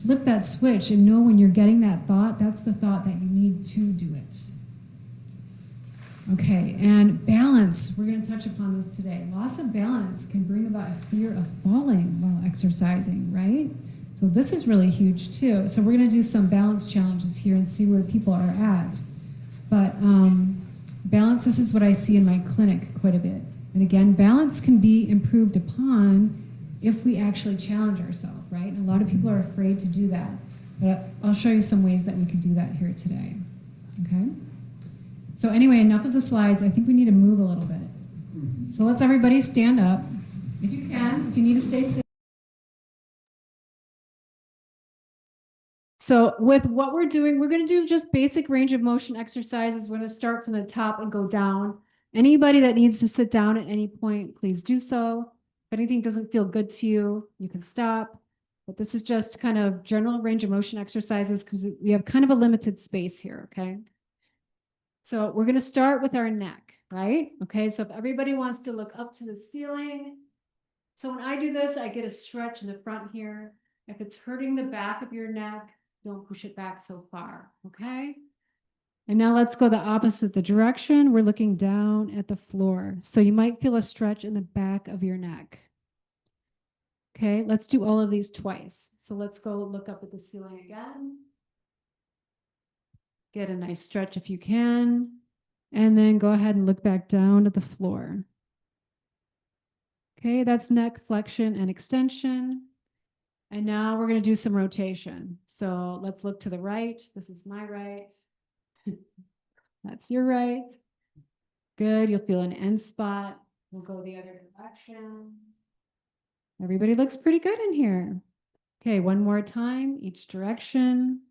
flip that switch and know when you're getting that thought, that's the thought that you need to do it. Okay, and balance, we're going to touch upon this today. Loss of balance can bring about a fear of falling while exercising, right? So this is really huge too. So we're going to do some balance challenges here and see where people are at. But balance, this is what I see in my clinic quite a bit. And again, balance can be improved upon if we actually challenge ourselves, right? And a lot of people are afraid to do that. But I'll show you some ways that we can do that here today, okay? So anyway, enough of the slides. I think we need to move a little bit. So let's everybody stand up. If you can, if you need to stay seated. So with what we're doing, we're going to do just basic range of motion exercises. We're going to start from the top and go down. Anybody that needs to sit down at any point, please do so. If anything doesn't feel good to you, you can stop. But this is just kind of general range of motion exercises because we have kind of a limited space here, okay? So we're going to start with our neck, right? Okay, so if everybody wants to look up to the ceiling. So when I do this, I get a stretch in the front here. If it's hurting the back of your neck, don't push it back so far, okay? And now let's go the opposite the direction. We're looking down at the floor. So you might feel a stretch in the back of your neck. Okay, let's do all of these twice. So let's go look up at the ceiling again. Get a nice stretch if you can. And then go ahead and look back down at the floor. Okay, that's neck flexion and extension. And now we're going to do some rotation. So let's look to the right. This is my right. That's your right. Good. You'll feel an end spot. We'll go the other direction. Everybody looks pretty good in here. Okay, one more time, each direction.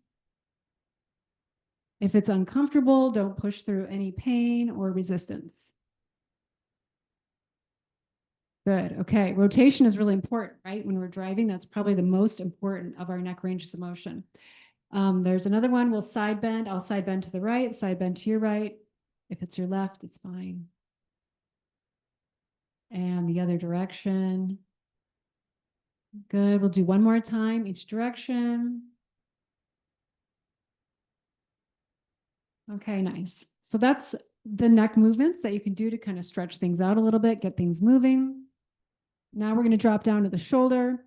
If it's uncomfortable, don't push through any pain or resistance. Good. Okay, rotation is really important, right? When we're driving, that's probably the most important of our neck ranges of motion. There's another one. We'll side bend. I'll side bend to the right, side bend to your right. If it's your left, it's fine. And the other direction. Good. We'll do one more time, each direction. Okay, nice. So that's the neck movements that you can do to kind of stretch things out a little bit, get things moving. Now we're going to drop down to the shoulder.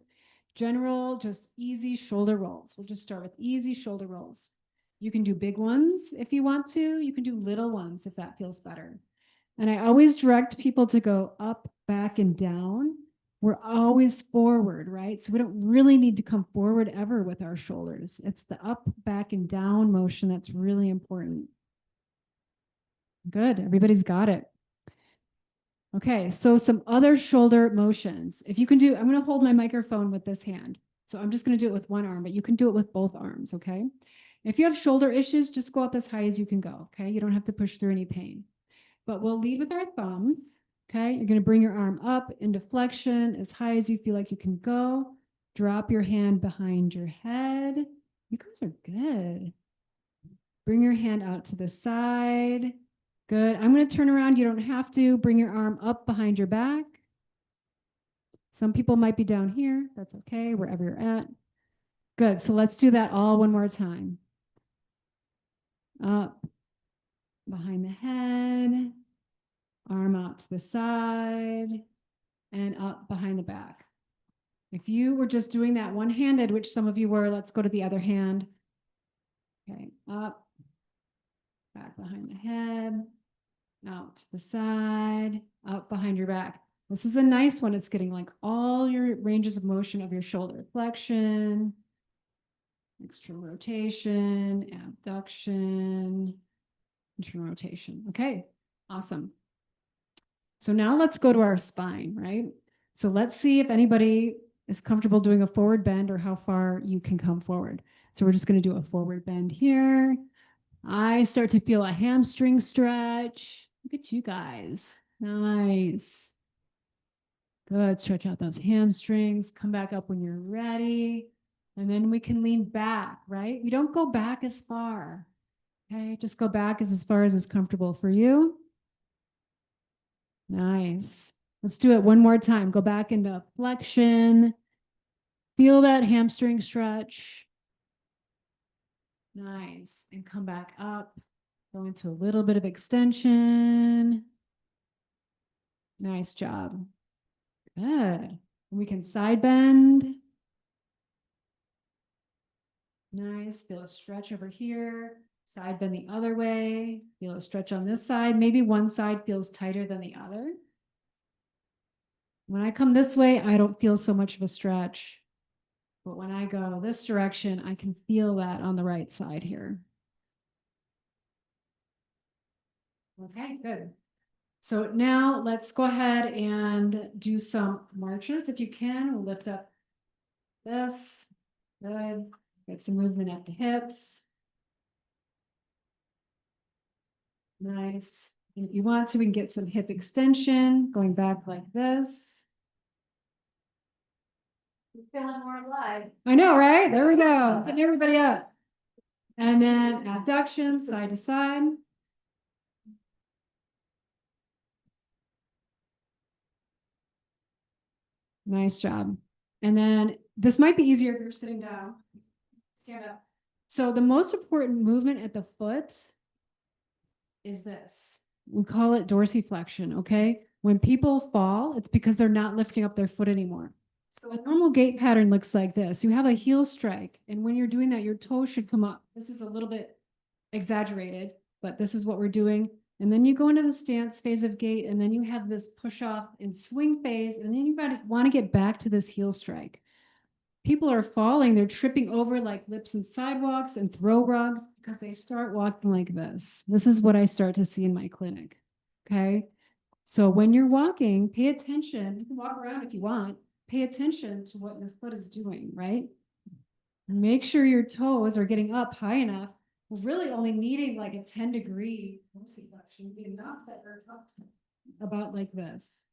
General, just easy shoulder rolls. We'll just start with easy shoulder rolls. You can do big ones if you want to. You can do little ones if that feels better. And I always direct people to go up, back, and down. We're always forward, right? So we don't really need to come forward ever with our shoulders. It's the up, back, and down motion that's really important. Good. Everybody's got it. Okay, so some other shoulder motions. If you can do, I'm going to hold my microphone with this hand. So I'm just going to do it with one arm, but you can do it with both arms, okay? If you have shoulder issues, just go up as high as you can go, okay? You don't have to push through any pain. But we'll lead with our thumb, okay? You're going to bring your arm up into flexion as high as you feel like you can go. Drop your hand behind your head. You guys are good. Bring your hand out to the side. Good. I'm going to turn around. You don't have to. Bring your arm up behind your back. Some people might be down here. That's okay, wherever you're at. Good. So let's do that all one more time. Up behind the head, arm out to the side, and up behind the back. If you were just doing that one-handed, which some of you were, let's go to the other hand. Okay, up, back behind the head, out to the side, up behind your back. This is a nice one. It's getting like all your ranges of motion of your shoulder flexion, external rotation, abduction, internal rotation. Okay, awesome. So now let's go to our spine, right? So let's see if anybody is comfortable doing a forward bend or how far you can come forward. So we're just going to do a forward bend here. I start to feel a hamstring stretch. Look at you guys. Nice. Good. Stretch out those hamstrings. Come back up when you're ready. And then we can lean back, right? We don't go back as far. Okay. Just go back as far as is comfortable for you. Nice. Let's do it one more time. Go back into flexion. Feel that hamstring stretch. Nice. And come back up. Go into a little bit of extension. Nice job. Good. We can side bend. Nice. Feel a stretch over here. Side bend the other way. Feel a stretch on this side. Maybe one side feels tighter than the other. When I come this way, I don't feel so much of a stretch. But when I go this direction, I can feel that on the right side here. Okay, good. So now let's go ahead and do some marches. If you can, we'll lift up this. Good. Get some movement at the hips. Nice. And if you want to, we can get some hip extension, going back like this. You're feeling more alive. I know, right? There we go. Getting everybody up. And then abduction, side to side. Nice job. And then this might be easier if you're sitting down. Stand up. So the most important movement at the foot is this. We call it dorsiflexion, okay? When people fall, it's because they're not lifting up their foot anymore. So a normal gait pattern looks like this. You have a heel strike, and when you're doing that, your toe should come up. This is a little bit exaggerated, but this is what we're doing. And then you go into the stance phase of gait, and then you have this push off and swing phase, and then you want to get back to this heel strike. People are falling, they're tripping over like lips and sidewalks and throw rugs because they start walking like this. This is what I start to see in my clinic. Okay. So when you're walking, pay attention. You can walk around if you want. Pay attention to what your foot is doing, right? Make sure your toes are getting up high enough. We're really only needing like a 10-degree dorsiflexion, enough that are up about like this.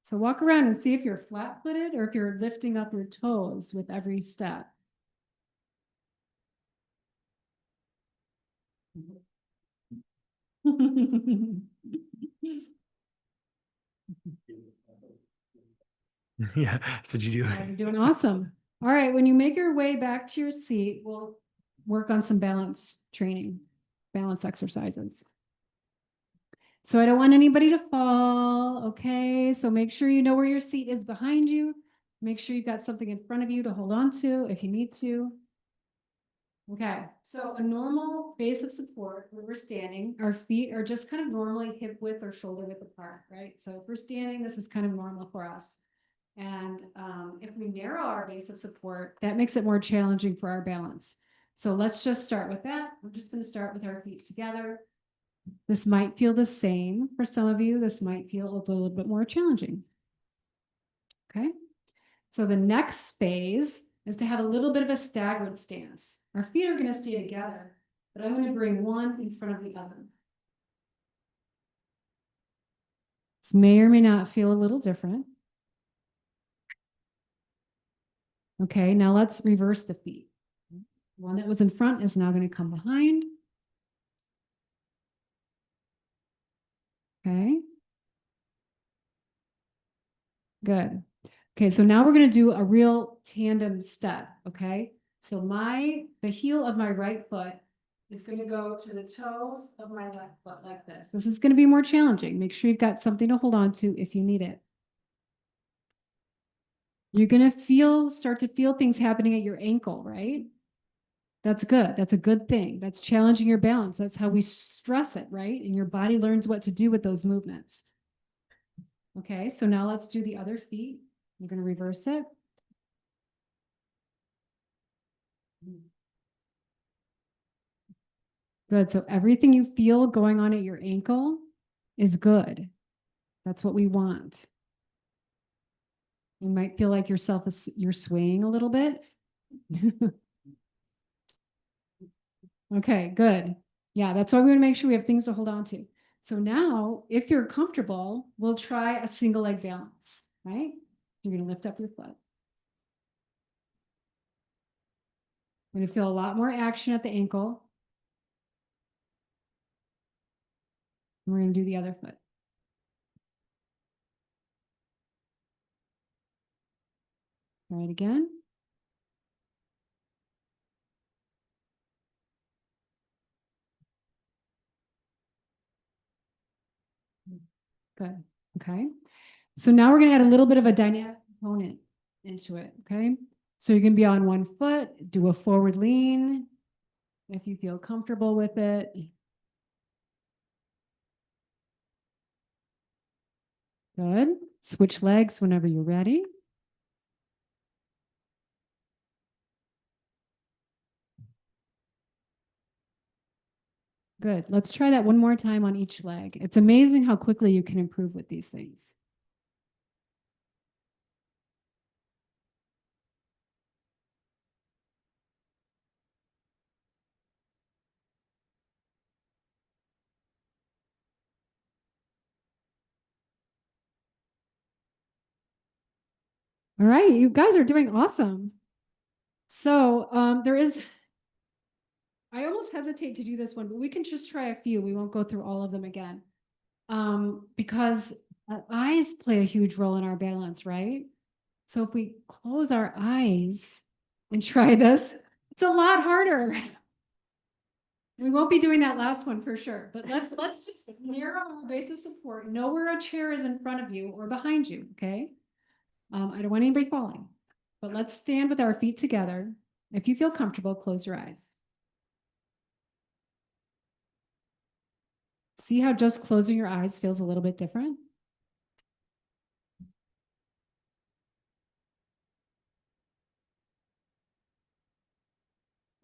So walk around and see if you're flat-footed or if you're lifting up your toes with every step. Yeah, that's what you do. You guys are doing awesome. All right, when you make your way back to your seat, we'll work on some balance training, balance exercises. So I don't want anybody to fall, okay? So make sure you know where your seat is behind you. Make sure you've got something in front of you to hold on to if you need to. Okay, so a normal base of support when we're standing, our feet are just kind of normally hip width or shoulder width apart, right? So if we're standing, this is kind of normal for us. And if we narrow our base of support, that makes it more challenging for our balance. So let's just start with that. We're just going to start with our feet together. This might feel the same for some of you. This might feel a little bit more challenging. Okay, so the next phase is to have a little bit of a staggered stance. Our feet are going to stay together, but I'm going to bring one in front of the other. This may or may not feel a little different. Okay, now let's reverse the feet. One that was in front is now going to come behind. Okay. Good. Okay, so now we're going to do a real tandem step. Okay, so the heel of my right foot is going to go to the toes of my left foot like this. This is going to be more challenging. Make sure you've got something to hold on to if you need it. You're going to start to feel things happening at your ankle, right? That's good. That's a good thing. That's challenging your balance. That's how we stress it, right? And your body learns what to do with those movements. Okay, so now let's do the other feet. You're going to reverse it. Good. So everything you feel going on at your ankle is good. That's what we want. You might feel like you're swaying a little bit. Okay, good. Yeah, that's why we want to make sure we have things to hold on to. So now, if you're comfortable, we'll try a single leg balance, right? You're going to lift up your foot. You're going to feel a lot more action at the ankle. And we're going to do the other foot. Try it again. Good. Okay. So now we're going to add a little bit of a dynamic component into it. Okay. So you're going to be on one foot, do a forward lean if you feel comfortable with it. Good. Switch legs whenever you're ready. Good. Let's try that one more time on each leg. It's amazing how quickly you can improve with these things. All right, you guys are doing awesome. So I almost hesitate to do this one, but we can just try a few. We won't go through all of them again. Because our eyes play a huge role in our balance, right? So if we close our eyes and try this, it's a lot harder. We won't be doing that last one for sure, but let's just narrow our base of support. Know where a chair is in front of you or behind you, okay? I don't want anybody falling, but let's stand with our feet together. If you feel comfortable, close your eyes. See how just closing your eyes feels a little bit different?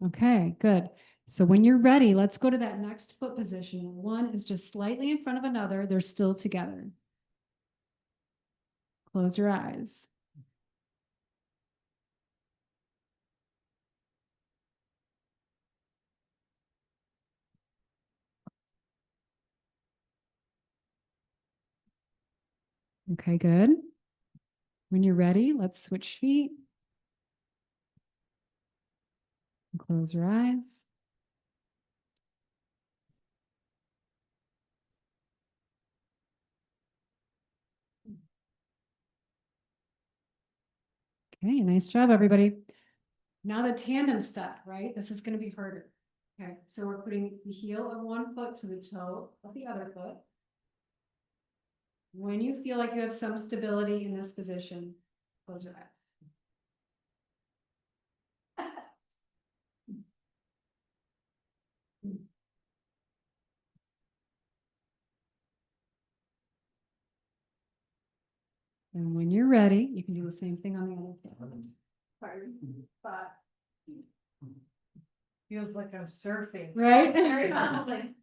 Okay, good. So when you're ready, let's go to that next foot position. One is just slightly in front of another. They're still together. Close your eyes. Okay, good. When you're ready, let's switch feet. Close your eyes. Okay, nice job, everybody. Now the tandem step, right? This is going to be harder. Okay, so we're putting the heel of one foot to the toe of the other foot. When you feel like you have some stability in this position, close your eyes. And when you're ready, you can do the same thing on the other foot. Feels like I'm surfing. Right? Very humbling.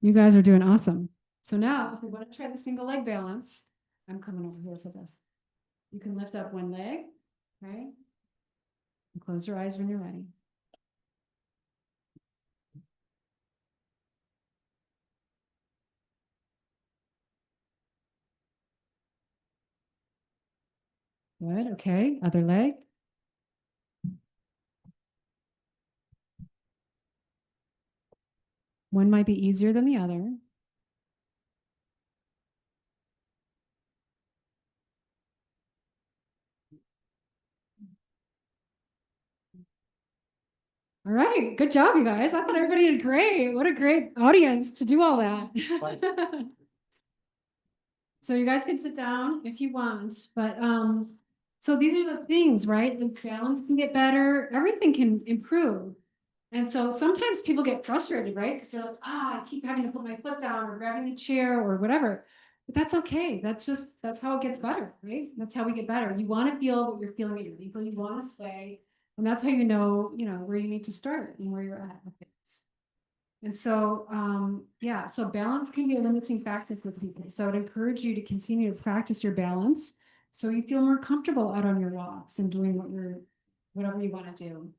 You guys are doing awesome. So now, if we want to try the single leg balance, I'm coming over here for this. You can lift up one leg, right? Close your eyes when you're ready. Good. Okay. Other leg. One might be easier than the other. All right. Good job, you guys. I thought everybody did great. What a great audience to do all that. So you guys can sit down if you want, but so these are the things, right? The balance can get better, everything can improve. And so sometimes people get frustrated, right? Because they're like, I keep having to put my foot down or grabbing the chair or whatever. But that's okay. That's how it gets better, right? That's how we get better. You want to feel what you're feeling at your ankle, you want to sway, and that's how you know, where you need to start and where you're at with things. And so, yeah, so balance can be a limiting factor for people. So I'd encourage you to continue to practice your balance so you feel more comfortable out on your walks and doing whatever you want to do.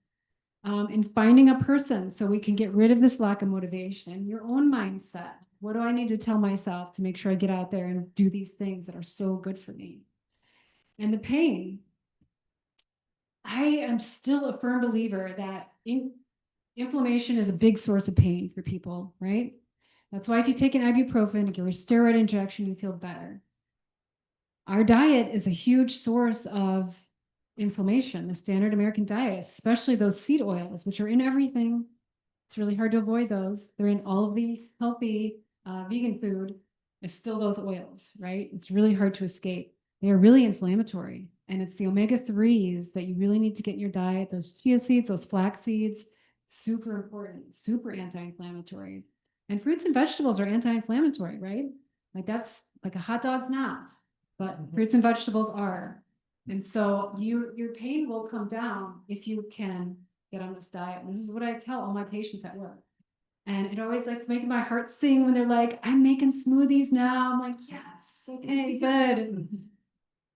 And finding a person so we can get rid of this lack of motivation, your own mindset. What do I need to tell myself to make sure I get out there and do these things that are so good for me? And the pain. I am still a firm believer that inflammation is a big source of pain for people, right? That's why if you take an ibuprofen, get a steroid injection, you feel better. Our diet is a huge source of inflammation, the standard American diet, especially those seed oils, which are in everything. It's really hard to avoid those. They're in all of the healthy vegan food. It's still those oils, right? It's really hard to escape. They are really inflammatory. And it's the omega-3s that you really need to get in your diet. Those chia seeds, those flax seeds, super important, super anti-inflammatory. And fruits and vegetables are anti-inflammatory, right? Like that's like a hot dog's not, but fruits and vegetables are. And so your pain will come down if you can get on this diet. And this is what I tell all my patients at work. And it always likes making my heart sing when they're like, I'm making smoothies now. I'm like, yes, okay, good.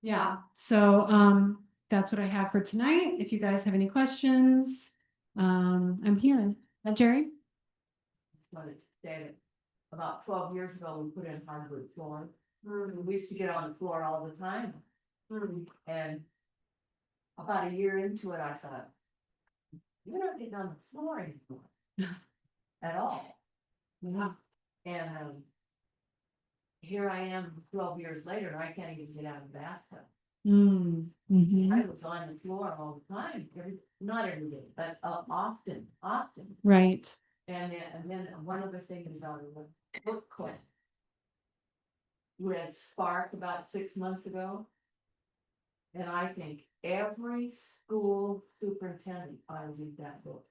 Yeah. So that's what I have for tonight. If you guys have any questions, I'm here. Jerry? About 12 years ago, we put in hardwood floor. We used to get on the floor all the time. And about a year into it, I thought, you're not getting on the floor anymore at all. Yeah. And here I am 12 years later, and I can't even get out of the bathtub. I was on the floor all the time, not every day, but often. Right. And then one other thing is on the book club. Read Spark about 6 months ago. And I think every school superintendent ought to read that book.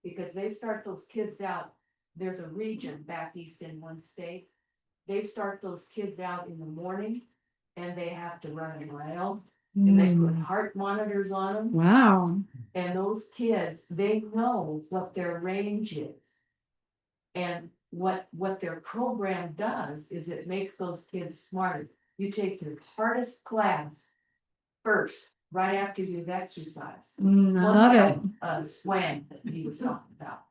Because they start those kids out, there's a region back east in one state. They start those kids out in the morning and they have to run a mile. And they put heart monitors on them. Wow. And those kids, they know what their range is. And what their program does is it makes those kids smarter. You take your hardest class first, right after you've exercised. I love it. Swam that he was talking about.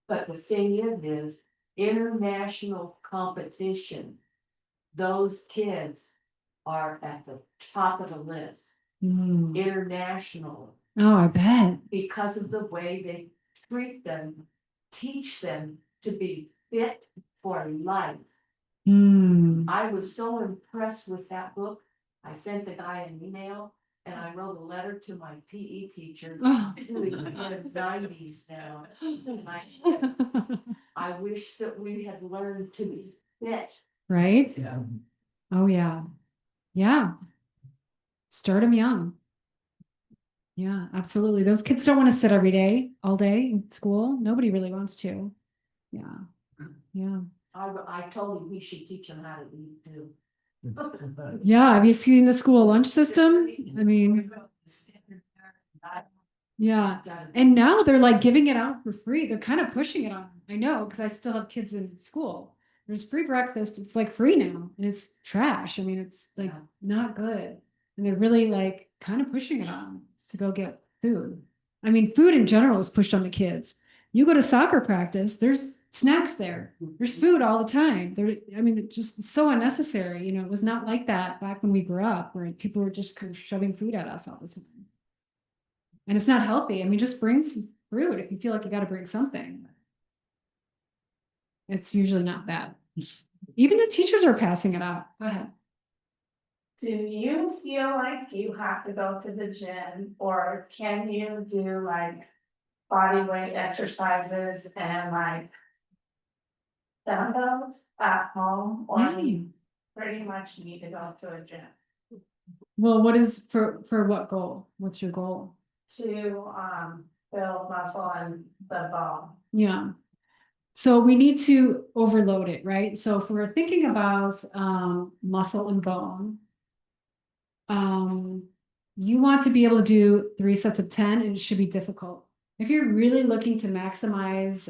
But the thing is international competition. Those kids are at the top of the list. International. Oh, I bet. Because of the way they treat them, teach them to be fit for life. I was so impressed with that book. I sent the guy an email and I wrote a letter to my PE teacher who is in the 90s now. And I said, I wish that we had learned to be fit. Right? Yeah. Oh, yeah. Yeah. Start them young. Yeah, absolutely. Those kids don't want to sit every day, all day in school. Nobody really wants to. Yeah. Yeah. I told him we should teach them how to eat too. Yeah. Have you seen the school lunch system? I mean, yeah. And now they're like giving it out for free. They're kind of pushing it on. I know, because I still have kids in school. There's free breakfast. It's like free now. And it's trash. I mean, it's like not good. And they're really like kind of pushing it on to go get food. food. I mean, food in general is pushed on the kids. You go to soccer practice, there's snacks there. There's food all the time. I mean, it's just so unnecessary. You know, it was not like that back when we grew up, where people were just kind of shoving food at us all the time. And it's not healthy. I mean, just bring some fruit if you feel like you got to bring something. It's usually not bad. Even the teachers are passing it out. Go ahead. Do you feel like you have to go to the gym, or can you do like body weight exercises and like dumbbells at home, or you pretty much need to go to a gym Well, what is for what goal? What's your goal? to build muscle and the bone? Yeah. So we need to overload it, right? So if we're thinking about muscle and bone, you want to be able to do 3 sets of 10, and it should be difficult. If you're really looking to maximize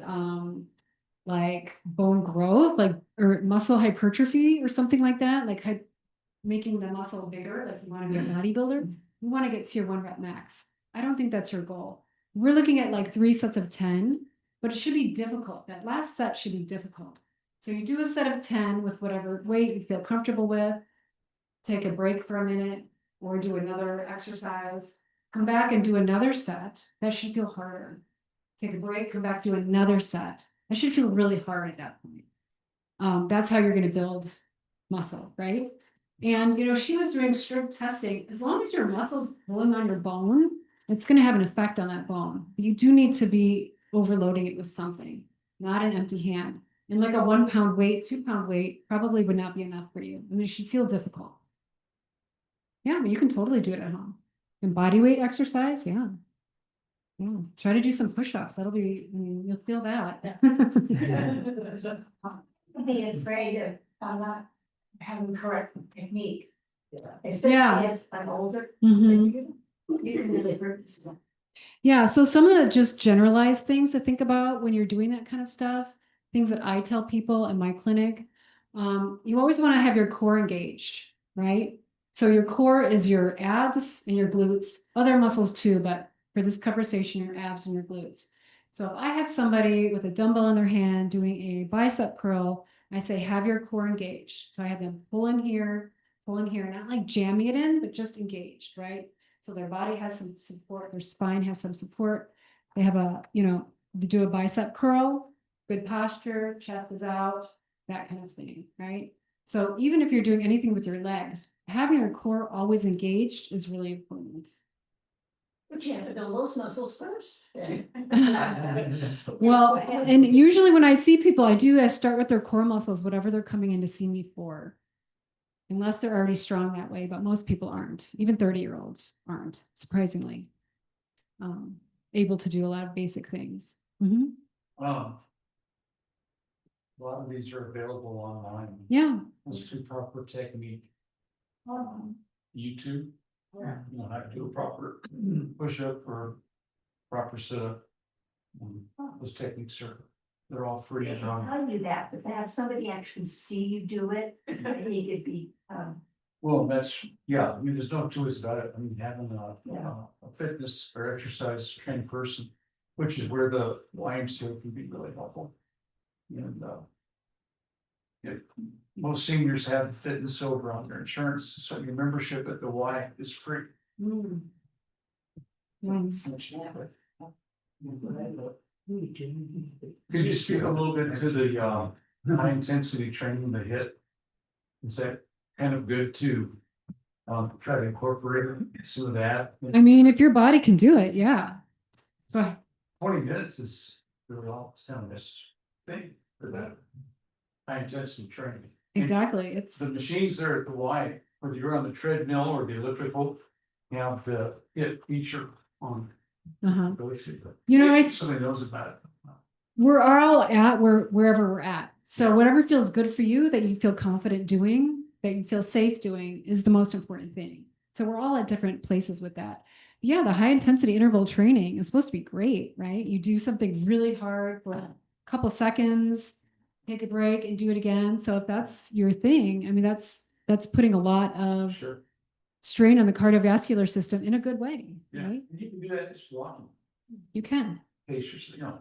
like bone growth, like or muscle hypertrophy or something like that, like making the muscle bigger, like you want to be a bodybuilder, you want to get to your 1 rep max. I don't think that's your goal. We're looking at like 3 sets of 10, but it should be difficult. That last set should be difficult. So you do a set of 10 with whatever weight you feel comfortable with, take a break for a minute, or do another exercise, come back and do another set. That should feel harder. Take a break, come back, do another set. That should feel really hard at that point. That's how you're going to build muscle, right? And, you know, she was doing strict testing. As long as your muscle's pulling on your bone, it's going to have an effect on that bone. But you do need to be overloading it with something, not an empty hand. And like a 1 pound weight, 2 pound weight probably would not be enough for you. I mean, it should feel difficult. Yeah, but you can totally do it at home. And body weight exercise, yeah. Yeah, try to do some push-ups. That'll be, I mean, you'll feel that. Be afraid of not having correct technique. Yeah. Especially as I'm older. Mhm. You can really hurt stuff. Yeah, so some of the just generalized things to think about when you're doing that kind of stuff, things that I tell people in my clinic, you always want to have your core engaged, right? So your core is your abs and your glutes, other muscles too, but for this conversation, your abs and your glutes. So if I have somebody with a dumbbell in their hand doing a bicep curl, I say, have your core engaged. So I have them pull in here, not like jamming it in, but just engaged, right? So their body has some support, their spine has some support. They have a, you know, they do a bicep curl, good posture, chest is out, that kind of thing, right? So even if you're doing anything with your legs, having your core always engaged is really important. But you have to build those muscles first. Well, and usually when I see people, I start with their core muscles, whatever they're coming in to see me for. Unless they're already strong that way, but most people aren't. Even 30-year-olds aren't, surprisingly, able to do a lot of basic things. A lot of these are available online. Yeah. Let's do proper technique. YouTube, you know how to do a proper push-up or proper sit-up. Those techniques they're all free They and can wrong. tell you that, but to have somebody actually see you do it, he could be, Well, that's, yeah, I mean, there's no two ways about it. I mean, having a fitness or exercise trained person, which is where the Lions can be really helpful. And most seniors have fitness over on their insurance, so your membership at the Y is free. Nice. Could you speak a little bit to the high intensity training, the HIIT? Is that kind of good to try to incorporate some of that? I mean, if your body can do it, yeah. So 20 minutes is really all it's telling us thing for that high intensity training. exactly, it's The machines there at the Y, whether you're on the treadmill or the elliptical, you have the HIIT feature on. You know, Somebody knows about it. we're all at wherever we're at. So whatever feels good for you, that you feel confident doing, that you feel safe doing, is the most important thing. So we're all at different places with that. Yeah, the high intensity interval training is supposed to be great, right? You do something really hard for a couple seconds, take a break and do it again. So if that's your thing, I mean, that's putting a lot of strain on the cardiovascular system in a good way, Yeah, right? you can do that just walking, You can pace yourself, you know,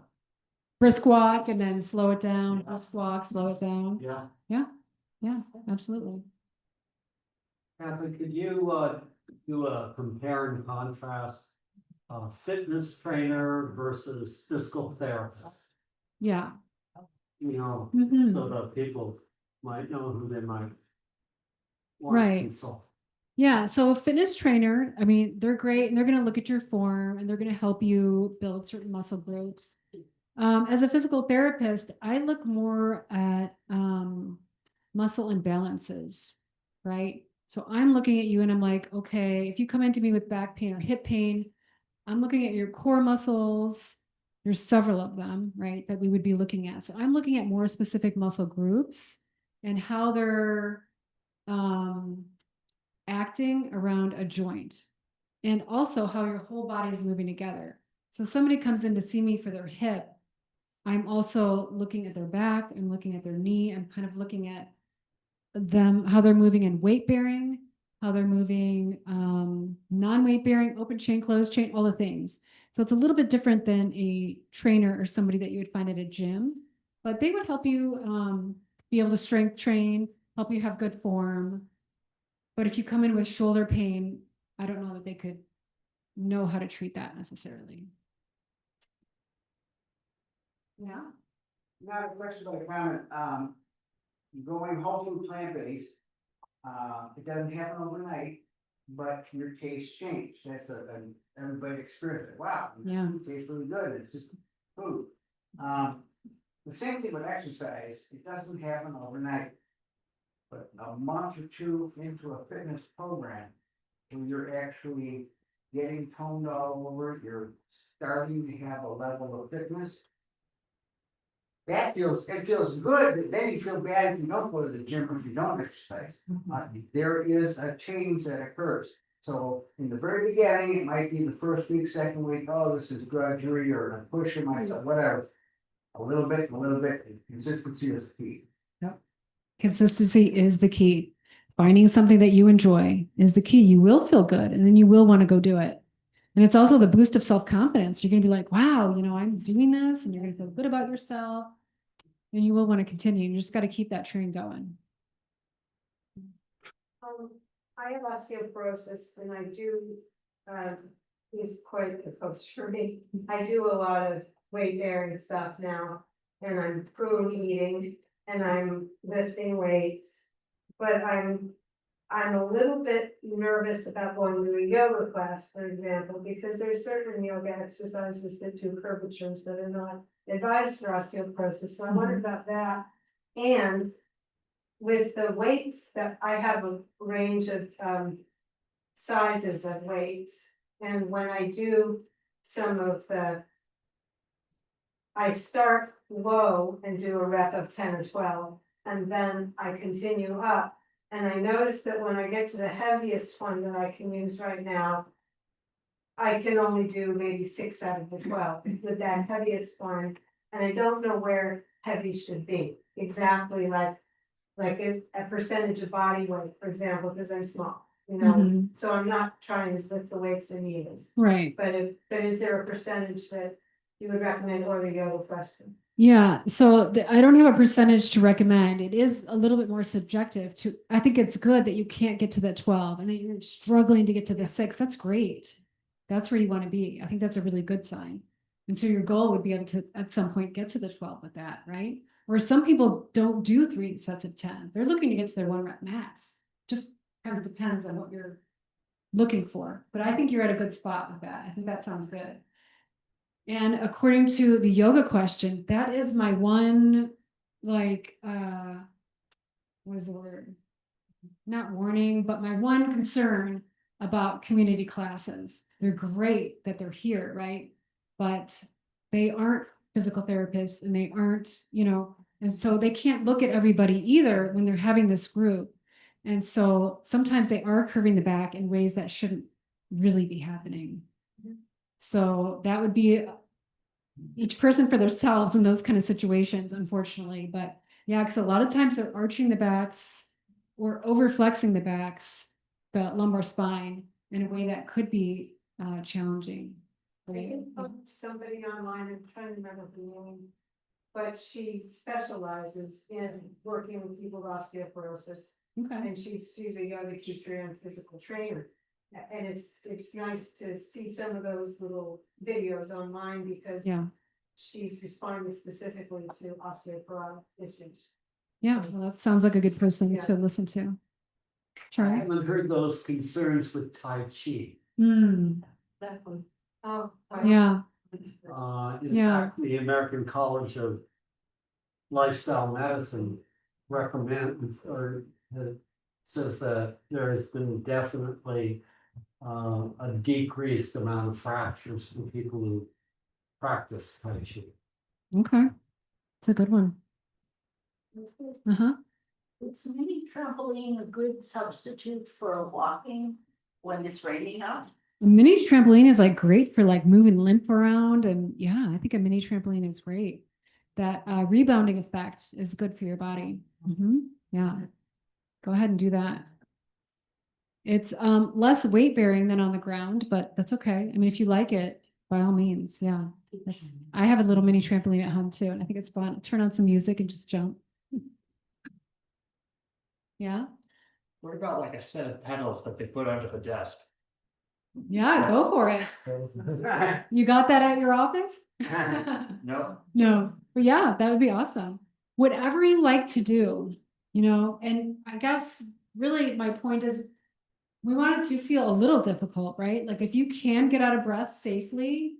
brisk walk and then slow it down, Yeah. brisk walk, slow it down. yeah. Yeah, absolutely. Kathy, could you do a compare and contrast fitness trainer versus physical therapist? Yeah. You know, Mhm. so that people might know who they might want Right. to consult. Yeah, so a fitness trainer, I mean, they're great and they're going to look at your form and they're going to help you build certain muscle groups. As a physical therapist, I look more at muscle imbalances, right? So I'm looking at you and I'm like, okay, if you come into me with back pain or hip pain, I'm looking at your core muscles. There's several of them, right, that we would be looking at. So I'm looking at more specific muscle groups and how they're acting around a joint, and also how your whole body is moving together. So somebody comes in to see me for their hip, I'm also looking at their back, I'm looking at their knee, I'm kind of looking at them, how they're moving in weight bearing, how they're moving non-weight bearing, open chain, closed chain, all the things. So it's a little bit different than a trainer or somebody that you would find at a gym, but they would help you be able to strength train, help you have good form. But if you come in with shoulder pain, I don't know that they could know how to treat that necessarily. Yeah. Not a question, but a comment. Going whole food plant-based, it doesn't happen overnight, but your taste change. That's everybody experience it. Wow, this Yeah. food tastes really good. It's just food. The same thing with exercise. It doesn't happen overnight. But a month or two into a fitness program, when you're actually getting toned all over, you're starting to have a level of fitness. It feels good, but then you feel bad if you don't go to the gym or if you don't exercise. There is a change that occurs. So in the very beginning, it might be the first week, second week, oh, this is drudgery or I'm pushing myself, whatever. A little bit, consistency is key. Consistency is the key. Finding something that you enjoy is the key. You will feel good and then you will want to go do it. And it's also the boost of self-confidence. You're going to be like, wow, I'm doing this, and you're going to feel good about yourself and you will want to continue. You just got to keep that train going. I have osteoporosis and I do, he's quite the coach for me. I do a lot of weight bearing stuff now, and I'm prune eating and I'm lifting weights, but I'm a little bit nervous about going to a yoga class, for example, because there's certain yoga exercises that do curvatures that are not advised for osteoporosis. So I wondered about that. And with the weights that I have a range of sizes of weights, and when I do some of I start low and do a rep of 10 or 12, and then I continue up. And I notice that when I get to the heaviest one that I can use right now, I can only do maybe 6 out of the 12 with that heaviest one. And I don't know where heavy should be exactly, like a percentage of body weight, for example, because I'm small, so I'm not trying to lift the weights in knees. Right. But is there a percentage that you would recommend, or the yoga question? Yeah, so I don't have a percentage to recommend. It is a little bit more subjective I think it's good that you can't get to that 12 and that you're struggling to get to the 6. That's great. That's where you want to be. I think that's a really good sign. And so your goal would be able to, at some point, get to the 12 with that, right? Where some people don't do 3 sets of 10. They're looking to get to their 1 rep max. Just kind of depends on what you're looking for. But I think you're at a good spot with that. I think that sounds good. And according to the yoga question, that is my one, what is the word? Not warning, but my one concern about community classes. They're great that they're here, right? But they aren't physical therapists and they aren't, and so they can't look at everybody either when they're having this group. And so sometimes they are curving the back in ways that shouldn't really be happening. So that would be each person for themselves in those kind of situations, unfortunately. But yeah, because a lot of times they're arching the backs or over flexing the backs the lumbar spine in a way that could be challenging. I Right? can find somebody online, I'm trying to remember the name. But she specializes in working with people with osteoporosis. Okay. And she's a yoga teacher and physical trainer. And it's nice to see some of those little videos online because Yeah. she's responding specifically to osteoporosis issues. Yeah. Well, that sounds like a good person Yeah. to listen to. I Charlie? haven't heard those concerns with Tai Chi. Hmm. Definitely. Oh. Yeah. In Yeah. fact, the American College of Lifestyle Medicine recommends or says that there has been definitely a decreased amount of fractures for people who practice Tai Chi. Okay. It's a good one. Uh-huh. Is mini trampoline a good substitute for walking when it's raining out? A mini trampoline is like great for like moving limp around, and yeah, I think a mini trampoline is great. That rebounding effect is good for your body. Yeah, go ahead and do that. It's less weight bearing than on the ground, but that's okay. I mean, if you like it, by all means, yeah. I have a little mini trampoline at home too, and I think it's fun. Turn on some music and just jump. Yeah. What about like a set of pedals that they put under the desk? Yeah, go for it. You got that at your office? No. No, but yeah, that would be awesome. Whatever you like to do, and I guess really my point is we want it to feel a little difficult, right? Like if you can get out of breath safely,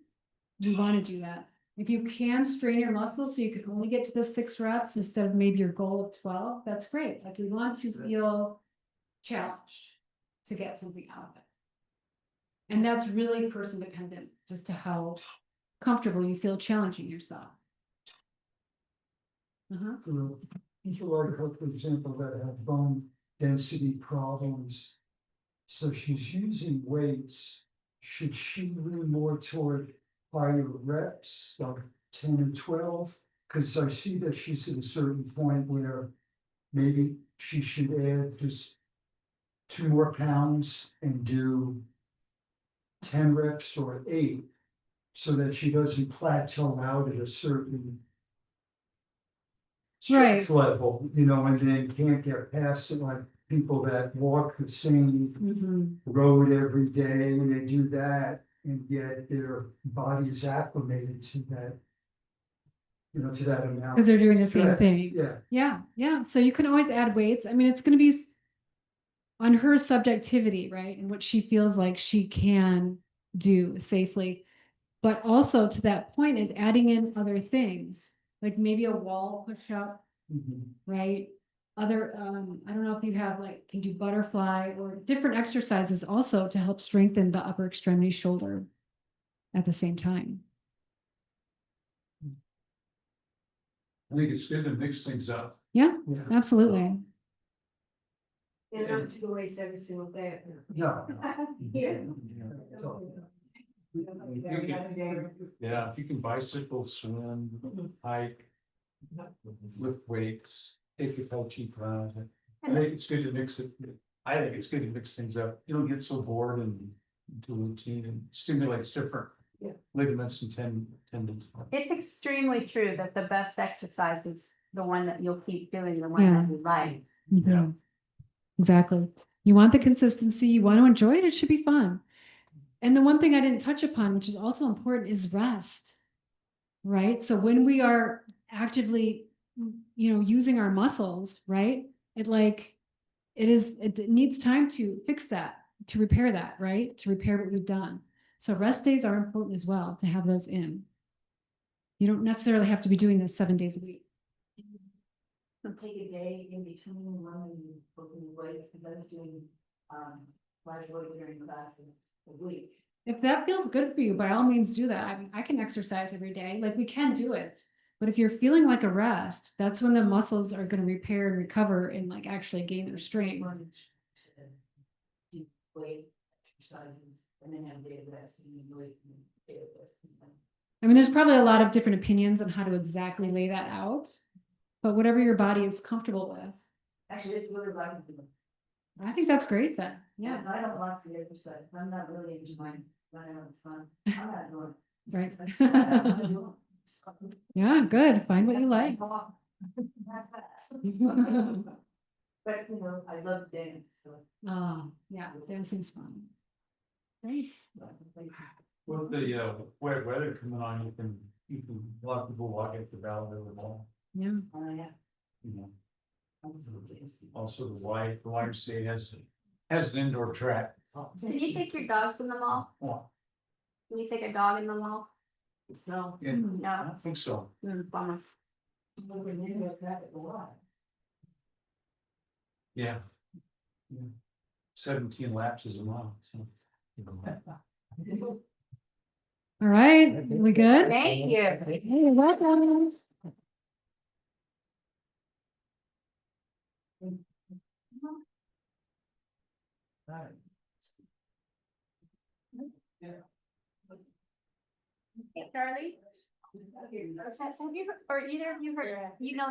you want to do that. If you can strain your muscles so you can only get to the 6 reps instead of maybe your goal of 12, that's great. Like we want to feel challenged to get something out of it. And that's really person dependent as to how comfortable you feel challenging yourself. People like her, for example, that have bone density problems. So she's using weights. Should she lean more toward higher reps, like 10 and 12? Because I see that she's at a certain point where maybe she should add just 2 more pounds and do 10 reps or 8, so that she doesn't plateau out at a certain strength level, and then can't get past it, like people that walk the same road every day and they do that and yet their body is acclimated to that, to that amount. Because they're doing the same Stretch. thing. Yeah. So you can always add weights. I mean, it's going to be on her subjectivity, right? And what she feels like she can do safely. But also to that point is adding in other things, like maybe a wall push up, right? Other, I don't know if you have can do butterfly or different exercises also to help strengthen the upper extremity shoulder at the same time. I think it's good to mix things up. Yeah, absolutely. And not to do weights every single day. No. Yeah. Yeah, if you can bicycle, swim, hike, lift weights, take your Tai Chi class. I think it's good to mix it. I think it's good to mix things up. You don't get so bored and into routine, and stimulates different ligaments and tendons. It's extremely true that the best exercise is the one that you'll keep doing, the one that you like. Yeah. Exactly. You want the consistency, you want to enjoy it, it should be fun. And the one thing I didn't touch upon, which is also important, is rest, right? So when we are actively, using our muscles, right? It needs time to fix that, to repair that, right? To repair what we've done. So rest days are important as well, to have those in. You don't necessarily have to be doing this 7 days a week. Take a day in between running and looking weights, because I was doing live weight during classes a week. If that feels good for you, by all means do that. I mean, I can exercise every day, we can do it. But if you're feeling like a rest, that's when the muscles are going to repair and recover and actually gain their strength. Weight exercises and then have day of rest and then weight and day of rest. I mean, there's probably a lot of different opinions on how to exactly lay that out, but whatever your body is comfortable with. Actually, it's really like I think that's great then. Yeah. I don't like the exercise. I'm not really enjoying, but I'm having fun. I'm not doing. Right. it. Yeah, good. Find what you like. But, you know, I love dance, so. Oh, yeah, dancing's fun. Great. With the wet weather coming on, a lot of people walk up the valley of the mall, Yeah. Oh, yeah. you know. Also the YMCA has an indoor track. Can you take your dogs in the mall? Oh, Can you take a dog in the mall? No. yeah, I No. don't think so. Bummer. Yeah. 17 laps is a mile. So. All right, we good? Thank you. Hey, you're welcome. Hey, Charlie. Have you, or either of you heard, you know